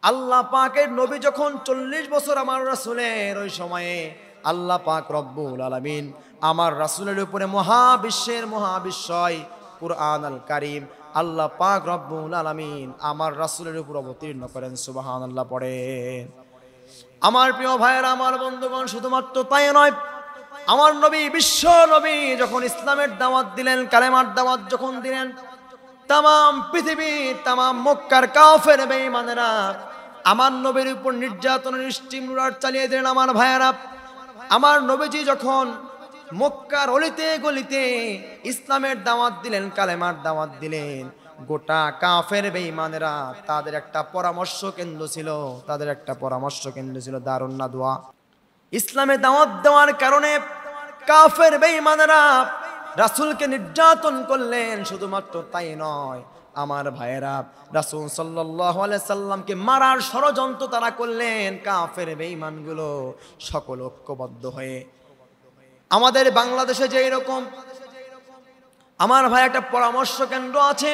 আল্লাহ পাকের নবী যখন 40 বছর আমার রাসূলের, ওই সময়ে আল্লাহ পাক রব্বুল আলামিন আমার রাসূলের উপরে মহাবিশ্বয় কুরআন আল কারীম আল্লাহ পাক রব্বুল আলামিন আমার রাসূলের উপর অবতীর্ণ করেন। সুবহানাল্লাহ পড়েন। আমার প্রিয় ভাইয়েরা, আমার বন্ধুগণ, শুধুমাত্র তাই নয়, আমার নবী, বিশ্ব নবী যখন ইসলামের দাওয়াত দিলেন, কালেমার দাওয়াত যখন দিলেন, তাম পৃথিবী, তাম মক্কার কাফের বেঈমানেরা আমার নবীর উপর নির্যাতনের স্টিমুলার চালিয়ে দিলেন। আমার ভাইয়েরা, আমার নবীজি যখন মক্কার অলিতে গলিতে ইসলামের দাওয়াত দিলেন, কালেমার দাওয়াত দিলেন, গোটা কাফের বেঈমানেরা তাদের একটা পরামর্শ কেন্দ্র ছিল দারুন নাদওয়া। ইসলামে দাওয়াত দেওয়ার কারণে কাফের বেঈমানেরা রাসূলকে নির্যাতন করলেন। শুধুমাত্র তাই নয় আমার ভাইয়েরা, রাসূল সাল্লাল্লাহু আলাইহি সাল্লামকে মারার ষড়যন্ত্র তারা করলেন। কাফের বেঈমানগুলো সকল ঐক্যবদ্ধ হয়ে, আমাদের বাংলাদেশে যে এরকম আমার ভাই একটা পরামর্শ কেন্দ্র আছে,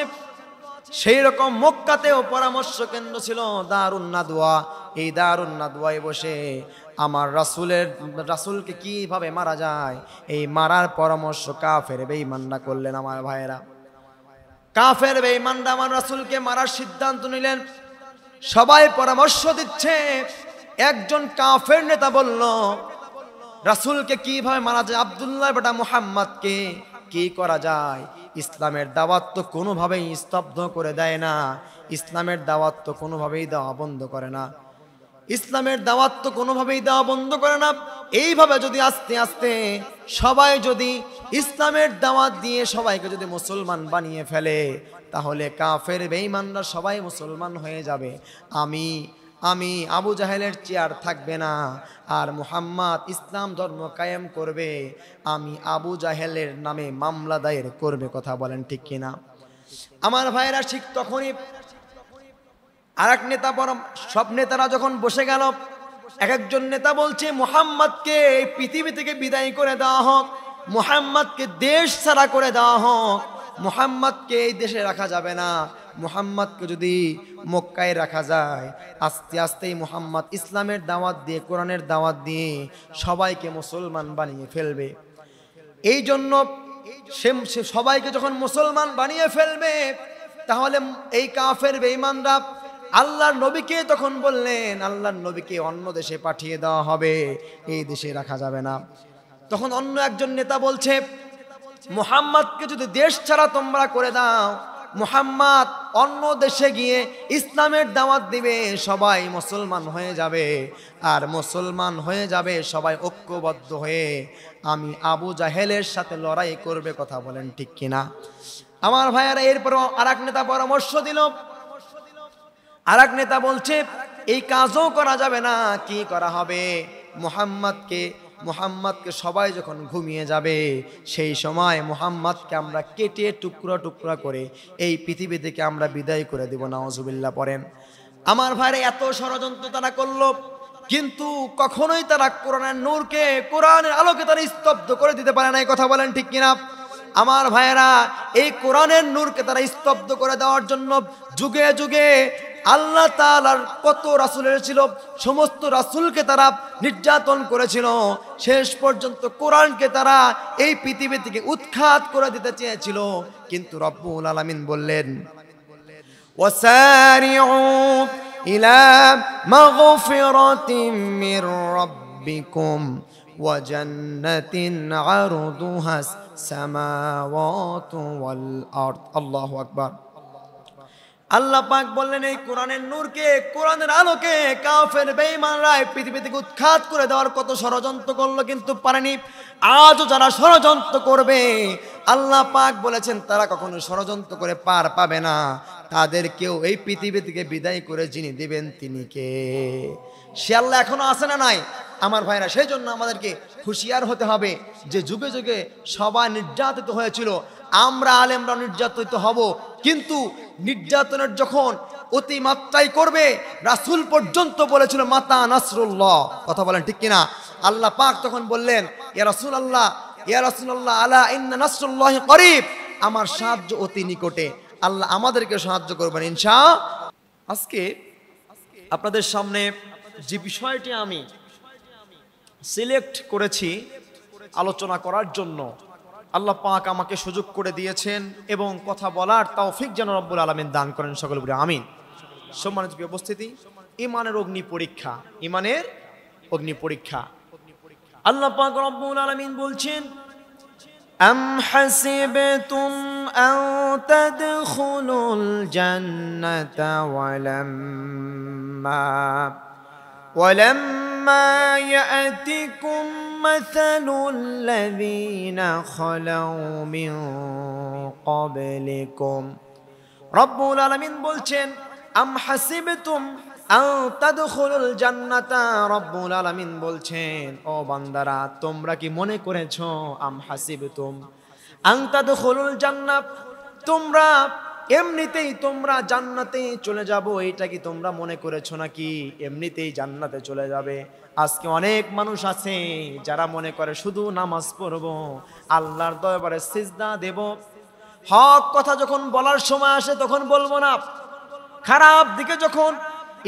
সেই রকম মক্কাতেও পরামর্শ কেন্দ্র ছিল দারুন নাদওয়া। এই দারুন নাদওয়ায় বসে আমার রাসূলকে কিভাবে মারা যায় এই মারার পরামর্শ কাফের বেঈমানরা করলেন। আমার ভাইয়েরা, কাফের বেঈমানরা আমার রাসূলকে মারার সিদ্ধান্ত নিলেন। সবাই পরামর্শ দিচ্ছে। একজন কাফের নেতা বলল, রাসূলকে কিভাবে মারা যায়, আব্দুল্লাহ বেটা মুহাম্মদকে কি করা যায়? ইসলামের দাওয়াত তো কোনোভাবেই স্তব্ধ করে দেয় না, ইসলামের দাওয়াত তো কোনোভাবেই দেওয়া বন্ধ করে না, ইসলামের দাওয়াত তো কোনোভাবেই দেওয়া বন্ধ করে না। এইভাবে যদি আস্তে আস্তে সবাই যদি ইসলামের দাওয়াত দিয়ে সবাইকে যদি মুসলমান বানিয়ে ফেলে, তাহলে কাফের বেঈমানরা সবাই মুসলমান হয়ে যাবে। আমি আবু জাহেলের চেয়ার থাকবে না, আর মুহাম্মদ ইসলাম ধর্ম কায়েম করবে। আমি আবু জাহেলের নামে মামলা দায়ের করবে। কথা বলেন ঠিক কিনা? আমার ভাইরা, ঠিক তখনই আরেক নেতা, সব নেতারা যখন বসে গেল, এক একজন নেতা বলছে, মুহাম্মদকে এই পৃথিবী থেকে বিদায় করে দেওয়া হোক, মুহাম্মদকে দেশ ছাড়া করে দেওয়া হোক, মুহাম্মদকে এই দেশে রাখা যাবে না। মুহাম্মদকে যদি মক্কায় রাখা যায়, আস্তে আস্তেই মুহাম্মদ ইসলামের দাওয়াত দিয়ে, কোরআনের দাওয়াত দিয়ে সবাইকে মুসলমান বানিয়ে ফেলবে। এই জন্য সে সবাইকে যখন মুসলমান বানিয়ে ফেলবে, তাহলে এই কাফের বেঈমানরা আল্লাহর নবীকে তখন বললেন, আল্লাহর নবীকে অন্য দেশে পাঠিয়ে দেওয়া হবে, এই দেশে রাখা যাবে না। তখন অন্য একজন নেতা বলছে, মুহাম্মদকে যদি দেশ ছাড়া তোমরা করে দাও, মুহাম্মদ অন্য দেশে গিয়ে ইসলামের দাওয়াত দিবে, সবাই মুসলমান হয়ে যাবে, আর মুসলমান হয়ে যাবে সবাই ঐক্যবদ্ধ হয়ে আমি আবু জাহেলের সাথে লড়াই করবে। কথা বলেন ঠিক কিনা? আমার ভাইয়ারা, এরপর আরেক নেতা পরামর্শ দিল। আরেক নেতা বলছে, এই কাজও করা যাবে না। কি করা হবে? মুহাম্মদকে সবাই যখন ঘুমিয়ে যাবে, সেই সময় মুহাম্মদকে আমরা কেটে টুকরা টুকরা করে এই পৃথিবী থেকে আমরা বিদায় করে দেব। নাউজুবিল্লাহ পড়েন। আমার ভাইরা, এত ষড়যন্ত্র তারা করলো, কিন্তু কখনোই তারা কোরআনের নূরকে, কোরআনের আলোকে তারা স্তব্ধ করে দিতে পারে না। এই কথা বলেন ঠিক কিনা? আমার ভাইয়েরা, এই কোরআনের নূরকে তারা স্তব্ধ করে দেওয়ার জন্য যুগে যুগে আল্লাহ তাআলার কত রাসূলের ছিল, সমস্ত রাসূলকে তারা নির্যাতন করেছিল। শেষ পর্যন্ত কোরআনকে তারা এই পৃথিবী থেকে উৎখাত করে দিতে চেয়েছিল, কিন্তু রব্বুল আলামিন বললেন, ওয়াসারিউ ইলা মাগফিরাতিম মির রাব্বিকুম ওয়া জান্নাতিন আরদুহাস সামাওয়াতু ওয়াল আরদ। আল্লাহু আকবার। আল্লাহ পাক বললেন, এই কোরআনের নূরকে, কোরআনের আলোকে কাফের বেঈমানরা পৃথিবী থেকে উৎখাত করে দেওয়ার কত ষড়যন্ত্র করলো, কিন্তু পারেনি। আজও যারা ষড়যন্ত্র করবে, আল্লাহ পাক বলেছেন তারা কখনো ষড়যন্ত্র করে পার পাবে না। তাদেরকেও এই পৃথিবী থেকে বিদায় করে যিনি দিবেন তিনি কে? সে আল্লাহ এখনো আছে না নাই? আমার ভাইরা, সেই জন্য আমাদেরকে হুঁশিয়ার হতে হবে যে যুগে যুগে সবাই নির্যাতিত হয়েছিল, আমরা আলেমরা নির্যাতিত হব, কিন্তু নির্যাতনের যখন অতিমাত্রায় করবে, রাসূল পর্যন্ত বলেছিল মাতা নাসরুল্লাহ। কথা বলেন ঠিক কিনা? আল্লাহ পাক তখন বললেন, ইয়া রাসূলুল্লাহ আলা ইন্না নাসরুল্লাহি করিব, আমার সাহায্য অতি নিকটে। আল্লাহ আমাদেরকে সাহায্য করবেন ইনশাআল্লাহ। আজকে আপনাদের সামনে যে বিষয়টি আমি সিলেক্ট করেছি আলোচনা করার জন্য, আল্লাহ পাক আমাকে সুযোগ করে দিয়েছেন এবং কথা বলার তৌফিক যেন রব্বুল আলামিন দান করেন, সকলে বলি আমিন। সম্মানিত উপস্থিতি, ঈমানের অগ্নি পরীক্ষা, ঈমানের অগ্নি পরীক্ষা। আল্লাহ পাক রব্বুল আলামিন বলছেন, আম হাসিবতুম আন তাদখুলুল জান্নাতা ওয়ালাম্মা ইয়াতিকুম মাসালুল লাযীনা খালাউ মিন ক্বাবলিকুম। রব্বুল আলামিন বলছেন, আম হাসিবতুম আন তাদখুলুল জান্নাতা। রব্বুল আলামিন বলছেন, ও বান্দারা, তোমরা কি মনে করেছো, আম হাসিবতুম আন তাদখুলুল জান্নাত, তোমরা এমনিতেই তোমরা জান্নাতে চলে যাবো, এটা কি তোমরা মনে করেছো নাকি এমনিতেই জান্নাতে চলে যাবে? আজকে অনেক মানুষ আছে যারা মনে করে শুধু নামাজ পড়বো, আল্লাহর দরবারে সিজদা দেব, হক কথা যখন বলার সময় আসে তখন বলবো না, খারাপ দিকে যখন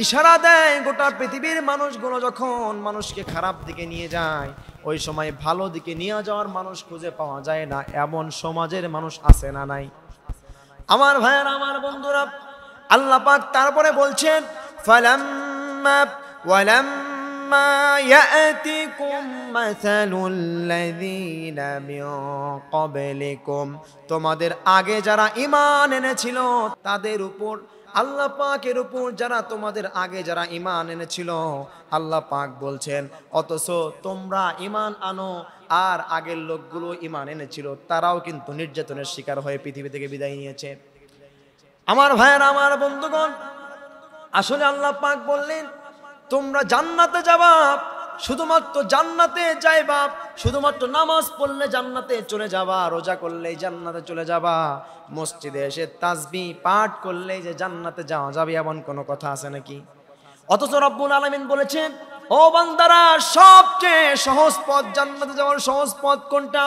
ইশারা দেয় গোটা পৃথিবীর মানুষগুলো যখন মানুষকে খারাপ দিকে নিয়ে যায়, ওই সময় ভালো দিকে নিয়ে যাওয়ার মানুষ খুঁজে পাওয়া যায় না। এমন সমাজের মানুষ আছে না নাই? আমার ভাইয়েরা, আমার বন্ধুরা, আল্লাহ পাক তারপরে বলছেন, ওয়ালাম্মা ইয়াতিকুম মাসালুল লাযীনা মিন ক্বাবলিকুম, তোমাদের আগে যারা ঈমান এনেছিল তাদের উপর, আল্লাহ পাকের উপর যারা তোমাদের আগে যারা ঈমান এনেছিল, আল্লাহ পাক বলছেন, অথচ তোমরা ঈমান আনো আর আগের লোকগুলো ঈমান এনেছিল, তারাও কিন্তু নির্যাতনের শিকার হয়ে পৃথিবী থেকে বিদায় নিয়েছে। আমার ভাইয়েরা, আমার বন্ধুগণ, আসলে আল্লাহ পাক বললেন, তোমরা জান্নাতে যাবা, শুধুমাত্র জান্নাতে যাইবা, শুধুমাত্র নামাজ পড়লে জান্নাতে চলে যাবা, রোজা করলেই জান্নাতে চলে যাবা, মসজিদে এসে তাসবিহ পাঠ করলেই যে জান্নাতে যাওয়া যাবে এমন কোনো কথা আছে নাকি? অথচ রব্বুল আলামিন বলেছেন, ও বান্দারা, সবচেয়ে সহজ পথ, জান্নাতে যাওয়ার সহজ পথ কোনটা?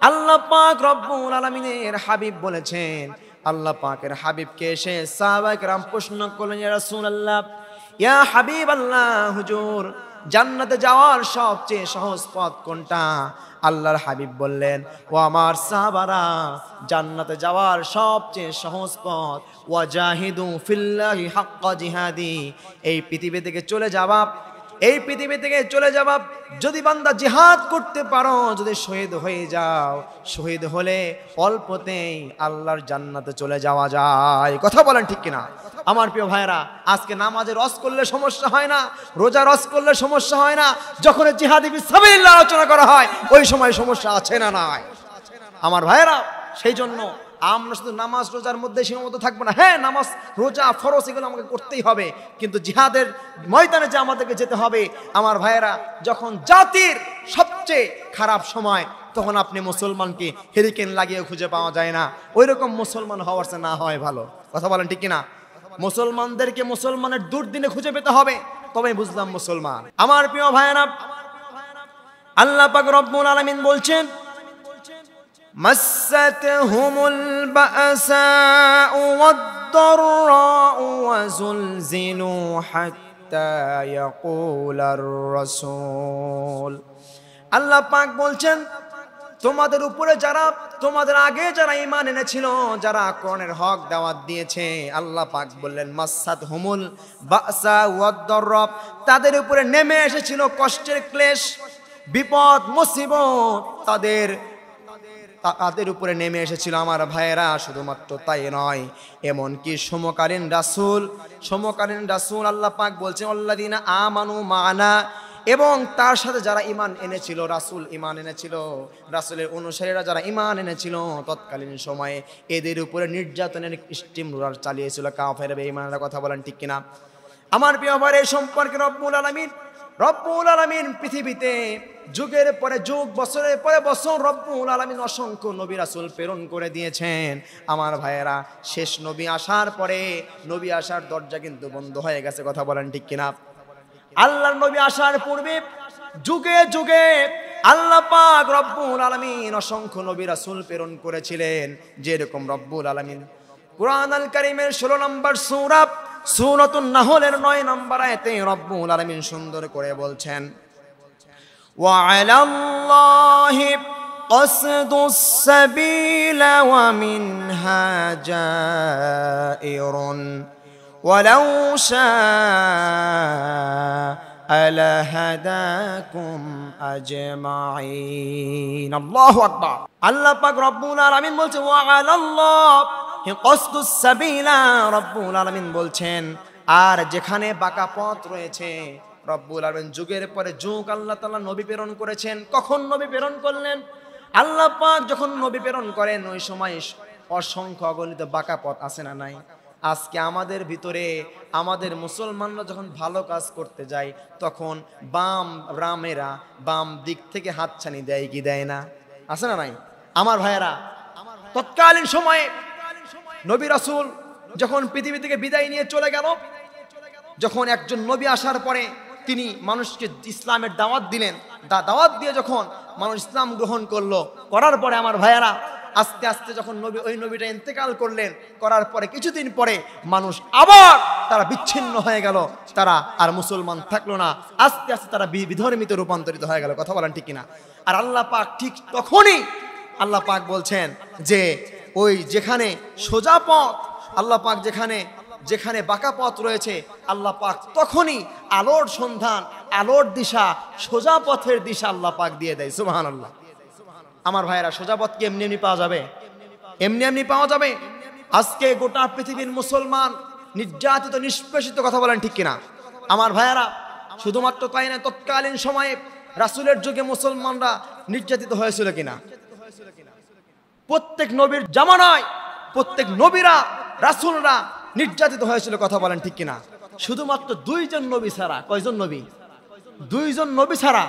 আল্লাহ পাক রব্বুল আলামিনের হাবিব বলেছেন। আল্লাহ পাকের হাবিবকে এসে সাহাবায়ে কেরাম প্রশ্ন করলেন, ইয়া রাসূলুল্লাহ, ইয়া হাবিবাল্লাহ, হুজুর, জান্নাতে যাওয়ার সবচেয়ে সহজ পথ কোনটা? আল্লাহর হাবিব বললেন, ও আমার সাহাবারা, জান্নাতে যাওয়ার সবচেয়ে সহজ পথ ওয়াজাহিদু ফিল্লাহি হাক্কা জিহাদি, এই পৃথিবী থেকে চলে যাওয়া, এই পৃথিবী থেকে চলে যাবা, যদি বান্দা জিহাদ করতে পারো, যদি শহীদ হয়ে যাও, শহীদ হলে অল্পতেই আল্লাহর জান্নাতে চলে যাওয়া যায়। কথা বলেন ঠিক কিনা? আমার প্রিয় ভাইরা, আজকে নামাজে রস করলে সমস্যা হয় না, রোজা রস করলে সমস্যা হয় না, যখন জিহাদি ফিসাবিলিল্লাহ আলোচনা করা হয় ওই সময় সমস্যা আছে না নাই? আমার ভাইরা, সেই জন্য আমরা শুধু নামাজ রোজার মধ্যে সীমাবদ্ধ থাকবো না। হ্যাঁ, নামাজ রোজা ফরজ এগুলো আমাকে করতেই হবে, কিন্তু জিহাদের ময়দানে যে আমাদেরকে যেতে হবে। আমার ভাইয়েরা, যখন জাতির সবচেয়ে খারাপ সময়, তখন আপনি মুসলমানকে হেরিকেন লাগিয়ে খুঁজে পাওয়া যায় না। ওই রকম মুসলমান হওয়ার চেয়ে না হয় ভালো। কথা বলেন ঠিক কিনা? মুসলমানদেরকে মুসলমানের দুর্দিনে খুঁজে পেতে হবে, তবে বুঝলাম মুসলমান। আমার প্রিয় ভাইয়েরা, আল্লাহ পাক রব্বুল আলামিন বলছেন, মাসাতহুমুল বাসাউ ওয়াদ-দাররাউ ওয়াযুলজিলু হাত্তা ইয়াকুলার রাসূল। আল্লাহ পাক বলছেন, তোমাদের উপরে যারা, তোমাদের আগে যারা ঈমান এনেছিল, যারা কোরআনের হক দাওয়াত দিয়েছে, আল্লাহ পাক বললেন, মাসাতহুমুল বাসা ওয়াদ-দাররা, তাদের উপরে নেমে এসেছিল কষ্টের ক্লেশ, বিপদ, মুসিবত, তাদের উপরে নেমে এসেছিল। আমার ভাইয়েরা, শুধুমাত্র তাই নয়, এমনকি সমকালীন রাসূল আল্লাহ পাক বলছেন, আল্লাযীনা আমানু মা'না, এবং তার সাথে যারা ঈমান এনেছিল, রাসূল ঈমান এনেছিল, রাসূলের অনুসারীরা যারা ঈমান এনেছিল, তৎকালীন সময়ে এদের উপরে নির্যাতনের স্টিম রোলার চালিয়েছিল কাফের বেঈমানরা। কথা বলেন ঠিক কিনা? আমার প্রিয় ভাই, এই সম্পর্কে রব্বুল আলামিন পৃথিবীতে যুগের পরে যুগ, বছরের পরে বছর রব্বুল আলামিন অসংখ্য নবী রাসূল প্রেরণ করে দিয়েছেন। আমার ভাইয়েরা, শেষ নবী আসার পরে নবী আসার দরজা কিন্তু বন্ধ হয়ে গেছে। কথা বলেন ঠিক কিনা? আল্লাহর নবী আসার পূর্বে যুগে যুগে আল্লাহ পাক রব্বুল আলামিন অসংখ্য নবী রাসূল প্রেরণ করেছিলেন। যেরকম রব্বুল আলামিন কুরআন আল কারীমের 16 নম্বর সূরা সূরাতুন নাহলের 9 নম্বর আয়াতে রব্বুল আলামিন সুন্দর করে বলছেন, ওয়া আলাল্লাহি qasdus sabila wa minha jairun walau sha'a lahadakum ajma'in। আল্লাহু আকবার। আল্লাহ পাক রব্বুল আলামিন বলছেন ওয়া আলাল্লাহি qasdus sabila, রব্বুল আলামিন বলছেন আর যেখানে বাঁকা পথ রয়েছে, রব্বুল আলামিন যুগের পরে যুগ আল্লাহ তাআলা নবী প্রেরণ করেছেন। কখন নবী প্রেরণ করলেন? আল্লাহ পাক যখন নবী প্রেরণ করেন ওই সময় অসংখ্য অগণিত বাঁকা পথ আছে না নাই? আজকে আমাদের ভিতরে আমাদের মুসলমানরা যখন ভালো কাজ করতে যায় তখন রামেরা বাম দিক থেকে হাতছানি দেয় কি দেয় না? আছে না নাই? আমার ভাইয়েরা, তৎকালীন সময়ে নবী রাসূল যখন পৃথিবী থেকে বিদায় নিয়ে চলে গেল, যখন একজন নবী আসার পরে তিনি মানুষকে ইসলামের দাওয়াত দিলেন, দাওয়াত দিয়ে যখন মানুষ ইসলাম গ্রহণ করলো, করার পরে আমার ভাইয়েরা আস্তে আস্তে যখন ওই নবীটা ইন্তেকাল করলেন, করার পরে কিছুদিন পরে মানুষ আবার তারা বিচ্ছিন্ন হয়ে গেল, তারা আর মুসলমান থাকলো না, আস্তে আস্তে তারা বিধর্মীতে রূপান্তরিত হয়ে গেল। কথা বলেন ঠিক কিনা? আর আল্লাহ পাক ঠিক তখনই আল্লাহ পাক বলছেন যে ওই যেখানে সোজা পথ, আল্লাহ পাক যেখানে বাঁকা পথ রয়েছে, আল্লাহ পাক তখনই আলোর সন্ধান, আলোর দিশা, সোজা পথের দিশা আল্লাহ পাক দিয়ে দেয়। সুবহানাল্লাহ। আমার ভাইয়েরা, সোজা পথ কি এমনি এমনি পাওয়া যাবে? এমনি এমনি পাওয়া যাবে? আজকে গোটা পৃথিবীর মুসলমান নির্যাতিত, নিষ্পেষিত। কথা বলেন ঠিক কিনা? আমার ভাইয়েরা, শুধুমাত্র তাই না, তৎকালীন সময়ে রাসূলের যুগে মুসলমানরা নির্যাতিত হয়েছিল কিনা? প্রত্যেক নবীর জামানায় প্রত্যেক নবীরা, রাসূলরা নির্যাতিত হয়েছিল। কথা বলেন ঠিক কিনা? শুধুমাত্র 2 জন নবী ছাড়া, কয়জন নবী? 2 জন নবী ছাড়া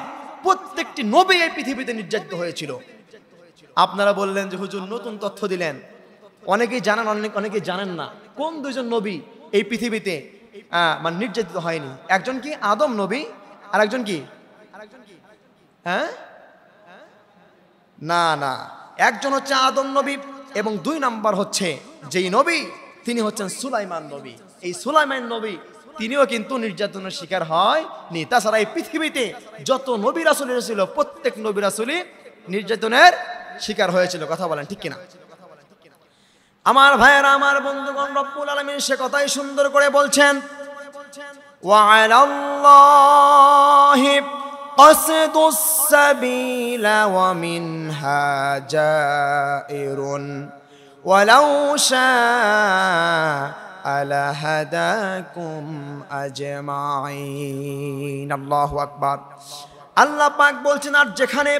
প্রত্যেকটি নবী এই পৃথিবীতে নির্যাতিত হয়েছিল। আপনারা বললেন যে হুজুর নতুন তথ্য দিলেন, অনেকেই জানেন, অনেকেই জানেন না কোন 2 জন নবী এই পৃথিবীতে মানে নির্যাতিত হয়নি। একজন কি আদম নবী, আর একজন কি? হ্যাঁ, না না, একজন হচ্ছে আদম নবী এবং 2 নাম্বার হচ্ছে যেই নবী তিনি হচ্ছেন সুলাইমান নবী। এই সুলাইমান নবী তিনিও কিন্তু নির্যাতনের শিকার হয়নি। তাছাড়া এই পৃথিবীতে যত নবী রাসূল ছিল প্রত্যেক নবী রাসূলই নির্যাতনের শিকার হয়েছিল। কথা বলেন ঠিক কিনা? আমার ভাইয়েরা, আমার বন্ধুগণ, রব্বুল আলামিন সে কথাই সুন্দর করে বলছেন, ওয়া আলাল্লাহি qasdus sabila wa minha jairun walau sha'a lahadakum ajma'in। আল্লাহু আকবার। আল্লাহ পাক বলছেন আর যেখানে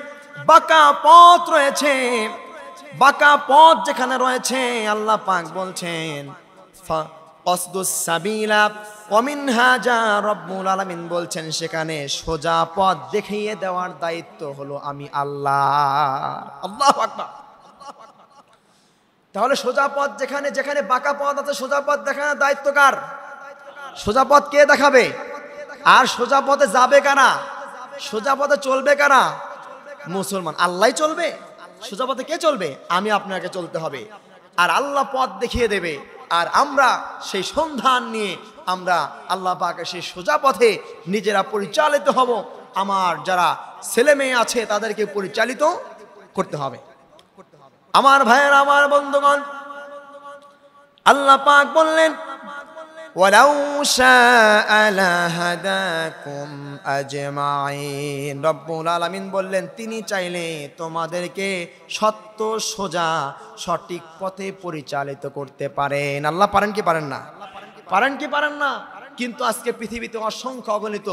বাঁকা পথ রয়েছে, বাঁকা পথ যেখানে রয়েছে, আল্লাহ পাক বলছেন qasdus sabila wa minha jairun, রব্বুল আলামিন বলছেন সেখানে সোজা পথ দেখিয়ে দেওয়ার দায়িত্ব হলো আমি আল্লাহ। আল্লাহু আকবার। তাহলে সোজা পথ যেখানে যেখানে বাঁকা পথ আছে, সোজা পথ দেখানোর দায়িত্ব কার? সোজা পথ কে দেখাবে? আর সোজা পথে যাবে কারা? সোজা পথে চলবে কারা? মুসলমান। আল্লাহই চলবে। সোজা পথে কে চলবে? আমি আপনাকে চলতে হবে। আর আল্লাহ পথ দেখিয়ে দেবে, আর আমরা সেই সন্ধান নিয়ে আমরা আল্লাহ পাকের সেই সোজা পথে নিজেরা পরিচালিত হব। আমার যারা ছেলে মেয়ে আছে তাদেরকে পরিচালিত করতে হবে। আমার ভাইয়েরা, আমার বন্ধুগণ, আল্লাহ পাক বললেন ওয়ালাউ শাআ লাহাদাকুম আজমাইন, রব্বুল আলামিন বললেন তিনি চাইলে তোমাদেরকে সত্য সোজা সঠিক পথে পরিচালিত করতে পারেন। আল্লাহ পারেন কি পারেন না? পারেন কি পারেন না? কিন্তু আজকে পৃথিবীতে অসংখ্য অগণিত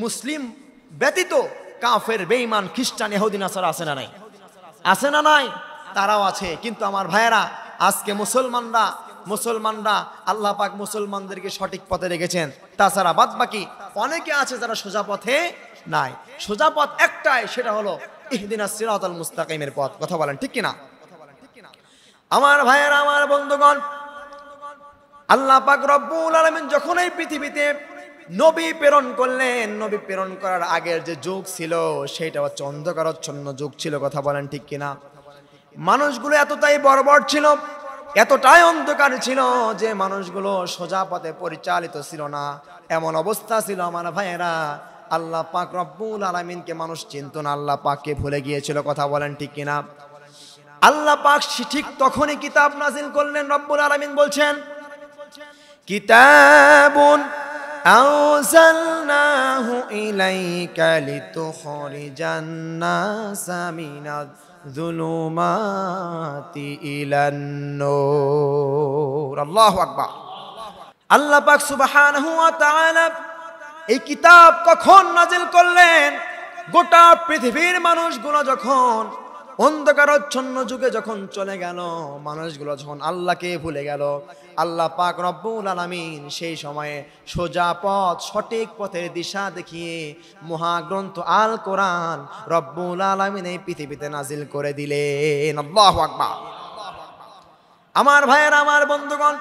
মুসলিম ব্যতীত কাফের, বেঈমান, খ্রিস্টান, ইহুদি, নাসারা আছে না নাই? আছে না নাই? তারাও আছে। কিন্তু আমার ভাইয়েরা, আজকে মুসলমানরা আল্লাহ পাক মুসলমানদেরকে সঠিক পথে রেখেছেন। তাছাড়া বাদ বাকি অনেকে আছে যারা সোজা পথে নাই। সোজা পথ একটাই, সেটা হলো ইহদিনাস সিরাতাল মুস্তাকিমের পথ। কথা বলেন ঠিক কিনা? আমার ভাইয়েরা, আমার বন্ধুগণ, আল্লাহ পাক রব্বুল আলামিন যখন এই পৃথিবীতে নবী প্রেরণ করলেন, নবী প্রেরণ করার আগের যে যুগ ছিল সেটা হচ্ছে অন্ধকারাচ্ছন্ন যুগ ছিল। কথা বলেন ঠিক কিনা? মানুষগুলো এতটাই বর্বর ছিল, এতটাই অন্ধকার ছিল যে মানুষগুলো সোজা পথে পরিচালিত ছিল না। এমন অবস্থা ছিল আমার ভাইয়েরা, আল্লাহ পাক রব্বুল আলামিনকে মানুষ চিনত না, আল্লাহ পাককে ভুলে গিয়েছিল। কথা বলেন ঠিক কিনা? আল্লাহ পাক ঠিক তখনই কিতাব নাজিল করলেন। রব্বুল আলামিন বলছেন, কিতাবুন আনজালনাহু ইলাইকা লিতুখরিজান নাসা মিনাজ যুলুমাতি ইলান নূর। আল্লাহু আকবার। আল্লাহ পাক সুবহানাহু ওয়া তাআলা এই কিতাব কখন নাজিল করলেন? গোটা পৃথিবীর মানুষগুলো যখন অন্ধকারাচ্ছন্ন যুগে যখন চলে গেল, মানুষগুলো যখন আল্লাহকে ভুলে গেল, আল্লাহ পাক রব্বুল আলামিন সেই সময়ে সোজা পথ, সঠিক পথের দিশা দেখিয়ে মহাগ্রন্থ আল কোরআন রব্বুল আলামিন এই পৃথিবীতে নাজিল করে দিলেন। আল্লাহু আকবার। আমার ভাইয়েরা, আমার বন্ধুগণ,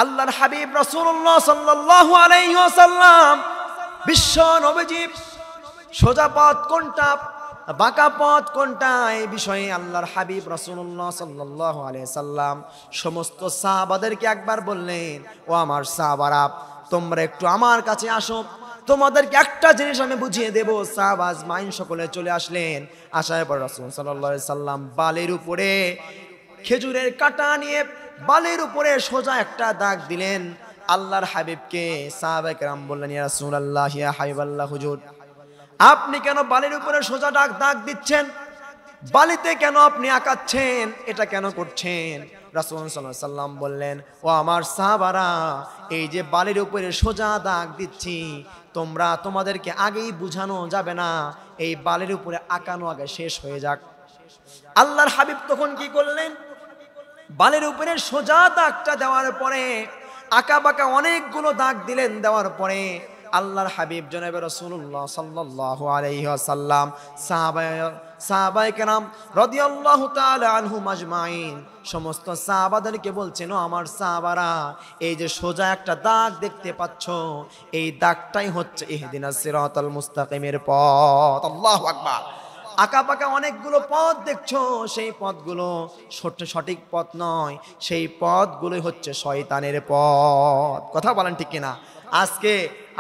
আল্লাহর হাবিব রাসূলুল্লাহ সাল্লাল্লাহু আলাইহি ওয়াসাল্লাম বিশ্ব নবীজি সোজা পথ কোনটা, বাঁকা পথ কোনটা, এই বিষয়ে আল্লাহর হাবিব রাসূলুল্লাহ সাল্লাল্লাহু আলাইহি সাল্লাম সমস্ত সাহাবাদেরকে একবার বললেন, ও আমার সাহাবারা, তোমরা একটু আমার কাছে আসো, তোমাদেরকে একটা জিনিস আমি বুঝিয়ে দেব। সাহাবা আজমাইন সকলে চলে আসলেন। আসার পর রাসূল সাল্লাল্লাহু আলাইহি সাল্লাম বালির উপরে খেজুরের কাঁটা নিয়ে বালির উপরে সোজা একটা দাগ দিলেন। আল্লাহর হাবিবকে সাহাবায়ে কেরাম বললেন, ইয়া রাসূলুল্লাহ, ইয়া হাবিবাল্লাহ, হুজুর আপনি কেন বালির উপরে সোজা দাগ দিচ্ছেন? বালিতে কেন আপনি আঁকাচ্ছেন? এটা কেন করছেন? রাসূল সাল্লাল্লাহু আলাইহি সাল্লাম বললেন, ও আমার সাহাবারা, এই যে বালির উপরে সোজা দাগ দিচ্ছি, তোমাদেরকে আগেই বুঝানো যাবে না, এই বালির উপরে আঁকানো আগে শেষ হয়ে যাক। আল্লাহর হাবিব তখন কি করলেন? বালির উপরে সোজা দাগটা দেওয়ার পরে আঁকা বাঁকা অনেকগুলো দাগ দিলেন। দেওয়ার পরে আল্লাহর হাবিব জনাবে রাসূলুল্লাহ সাল্লাল্লাহু আলাইহি ওয়াসাল্লাম সাহাবায়ে কেরাম রাদিয়াল্লাহু তাআলা আনহুম আজমাইন সমস্ত সাহাবাদেরকে বলছেন, ও আমার সাহাবারা, এই যে সোজা একটা দাগ দেখতে পাচ্ছ, এই দাগটাই হচ্ছে ইহদিনাস সিরাতাল মুস্তাকিমের পথ। আল্লাহু আকবার। আঁকা পাকা অনেকগুলো পথ দেখছো, সেই পথগুলো সঠিক পথ নয়, সেই পথগুলোই হচ্ছে শয়তানের পথ। কথা বলেন ঠিক কিনা?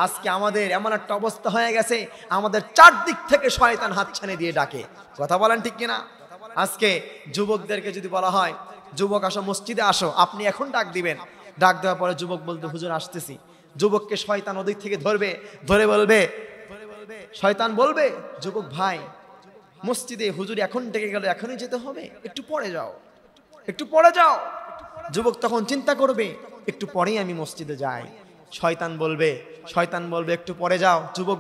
আজকে আমাদের এমন একটা অবস্থা হয়ে গেছে, আমাদের চারদিক থেকে শয়তান হাতছানি দিয়ে ডাকে। কথা বলেন ঠিক কিনা? আজকে যুবকদেরকে যদি বলা হয়, যুবক আসো মসজিদে আসো, আপনি এখন ডাক দিবেন, ডাক দেওয়ার পরে যুবক বলতে, হুজুর আসতেছি। যুবককে শয়তান ওদিক থেকে ধরে বলবে, শয়তান বলবে, যুবক ভাই, মসজিদে হুজুর এখন ডেকে গেল, এখনই যেতে হবে, একটু পরে যাও, একটু পরে যাও। যুবক তখন চিন্তা করবে, একটু পরেই আমি মসজিদে যাই। শয়তান বলবে একটু পরে যাও। যুবক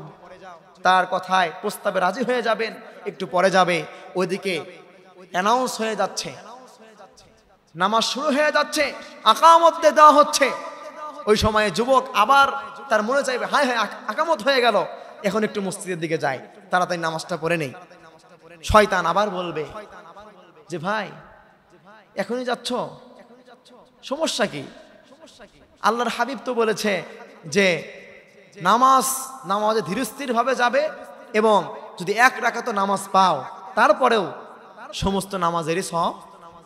তার কথায় প্রস্তাবে রাজি হয়ে যাবেন, একটু পরে যাবে। ওইদিকে অ্যানাউন্স হয়ে যাচ্ছে, নামাজ শুরু হয়ে যাচ্ছে, আকামত দেওয়া হচ্ছে। ওই সময়ে যুবক আবার তার মনে চাইবে, হায় হায়, আকামত হয়ে গেল, এখন একটু মসজিদের দিকে যাই, তাড়াতাড়ি নামাজটা পড়ে নেই। শয়তান আবার বলবে যে, ভাই এখনই যাচ্ছ, সমস্যা কি? আল্লাহর হাবিব তো বলেছে যে নামাজে ধীরস্থির ভাবে যাবে, এবং যদি এক রাকাত নামাজ পাও, তারপরেও সমস্ত নামাজেরই সওয়াব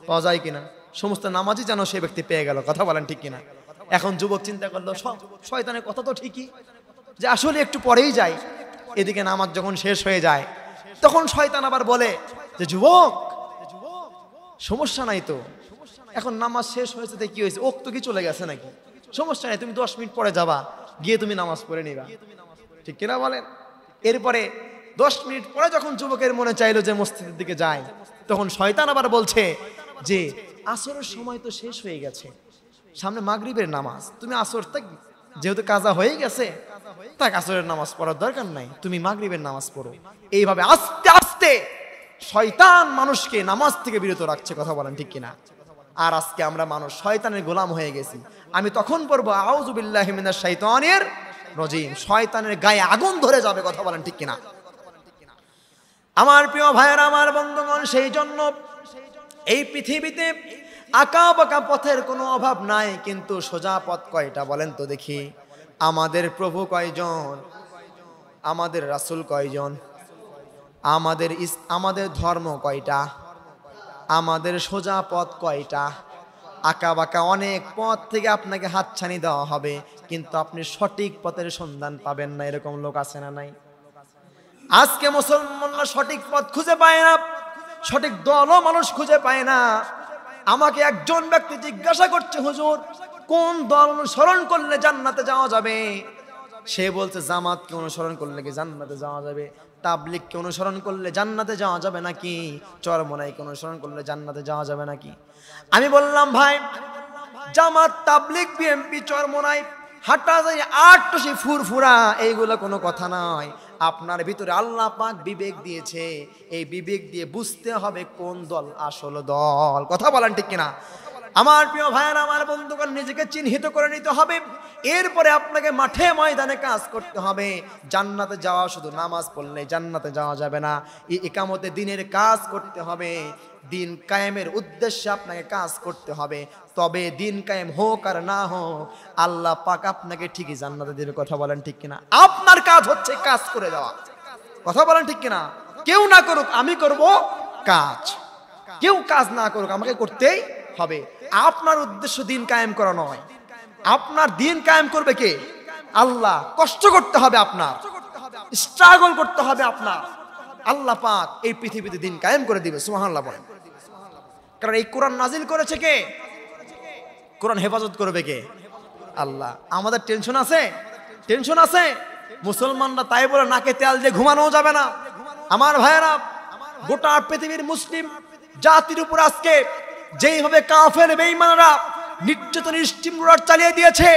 পাওয়া যায় কিনা, সমস্ত নামাজই যেন সে ব্যক্তি পেয়ে গেল। কথা বলেন ঠিক কিনা? এখন যুবক চিন্তা করলো, শয়তানের কথা তো ঠিকই, যে আসলে একটু পরেই যাই। এদিকে নামাজ যখন শেষ হয়ে যায়, তখন শয়তান আবার বলে যে, যুবক সমস্যা নাই তো, এখন নামাজ শেষ হয়েছে, কি হয়েছে, ওক তো কি চলে গেছে নাকি, সমস্যা নাই, তুমি 10 মিনিট পরে যাবা, গিয়ে তুমি নামাজ পড়ে নিবা। ঠিক কিনা বলেন? এরপরে 10 মিনিট পরে যখন যুবকের মনে চাইলো যে মসজিদের দিকে যায়, তখন শয়তান আবার বলছে যে, আসরের সময় তো শেষ হয়ে গেছে, সামনে মাগরিবের নামাজ, তুমি আসর যেহেতু কাজা হয়ে গেছে, তাক আসরের নামাজ পড়ার দরকার নাই, তুমি মাগরিবের নামাজ পড়ো। এইভাবে আস্তে আস্তে শয়তান মানুষকে নামাজ থেকে বিরত রাখছে। কথা বলেন ঠিক কিনা? আর আজকে আমরা মানুষ শয়তানের গোলাম হয়ে গেছি। আমি তখন পড়বো আউযু বিল্লাহি মিনাশ শাইতানির রাজিম, শয়তানের গায়ে আগুন ধরে যাবে। কথা বলেন ঠিক কিনা? আমার প্রিয় ভাইয়েরা, আমার বন্ধুগণ, সেই জন্য এই পৃথিবীতে আঁকা বাঁকা পথের কোনো অভাব নাই, কিন্তু সোজা পথ কয়টা বলেন তো দেখি? আমাদের প্রভু কয়জন? আমাদের রাসূল কয়জন? আমাদের ধর্ম কয়টা? আমাদের সোজা পথ কয়টা? আঁকা বাঁকা অনেক পথ থেকে আপনাকে হাতছানি দেওয়া হবে, কিন্তু আপনি সঠিক পথের সন্ধান পাবেন না। এরকম লোক আছে না নাই? আজকে মুসলমানরা সঠিক পথ খুঁজে পায় না, সঠিক দলও মানুষ খুঁজে পায় না। আমাকে একজন ব্যক্তি জিজ্ঞাসা করছে, হুজুর কোন দল অনুসরণ করলে জান্নাতে যাওয়া যাবে? সে বলছে জামাতকে অনুসরণ করলে কি জান্নাতে যাওয়া যাবে? তাবলিগকে অনুসরণ করলে জান্নাতে যাওয়া যাবে নাকি? চরমোনাইকে অনুসরণ করলে জান্নাতে যাওয়া যাবে নাকি? আমি বললাম, ভাই জামাত, তাবলিগ, বিএমপি, চরমোনাই, হাঁটা যায় আটটুসি, ফুরফুরা, এইগুলো কোনো কথা নয়। আপনার ভিতরে আল্লাহ পাক বিবেক দিয়েছে, এই বিবেক দিয়ে বুঝতে হবে কোন দল আসল দল। কথা বলেন ঠিক কিনা? আমার প্রিয় ভাইয়েরা, আমার বন্ধুগণ, নিজেকে চিহ্নিত করে নিতে হবে। এরপরে আপনাকে মাঠে ময়দানে কাজ করতে হবে। জান্নাতে যাওয়া শুধু নামাজ পড়লে জান্নাতে যাওয়া যাবে না, ইকামতে দিনের কাজ করতে হবে। দিন কায়েমের উদ্দেশ্যে আপনাকে কাজ করতে হবে। তবে দিন কায়েম হোক আর না হোক, আল্লাহ পাক আপনাকে ঠিকই জান্নাতে দেবে। কথা বলেন ঠিক কিনা? আপনার কাজ হচ্ছে কাজ করে দেওয়া। কথা বলেন ঠিক কিনা? কেউ না করুক, আমি করব কাজ। কেউ কাজ না করুক, আমাকে করতেই হবে। আপনার উদ্দেশ্য দিন কায়েম করা নয়। আপনার দিন কায়েম করবে কে? আল্লাহ। কষ্ট করতে হবে, আপনার স্ট্রাগল করতে হবে আপনার। আল্লাহ পাক এই পৃথিবীতে দিন কায়েম করে দিবে। সুবহানাল্লাহ বলেন। কারণ এই কোরআন নাজিল করেছে কে? কোরআন হেফাজত করবে কে? আল্লাহ। আমাদের টেনশন আছে? টেনশন আছে? মুসলমানরা তাই বলে নাকে তেল দিয়ে ঘুমানো যাবে না। আমার ভাইয়েরা, গোটা পৃথিবীর মুসলিম জাতির উপর আজকে যেইভাবে কাফের বেঈমানরা নির্যাতন স্টিমরোলার চালিয়ে দিয়েছে,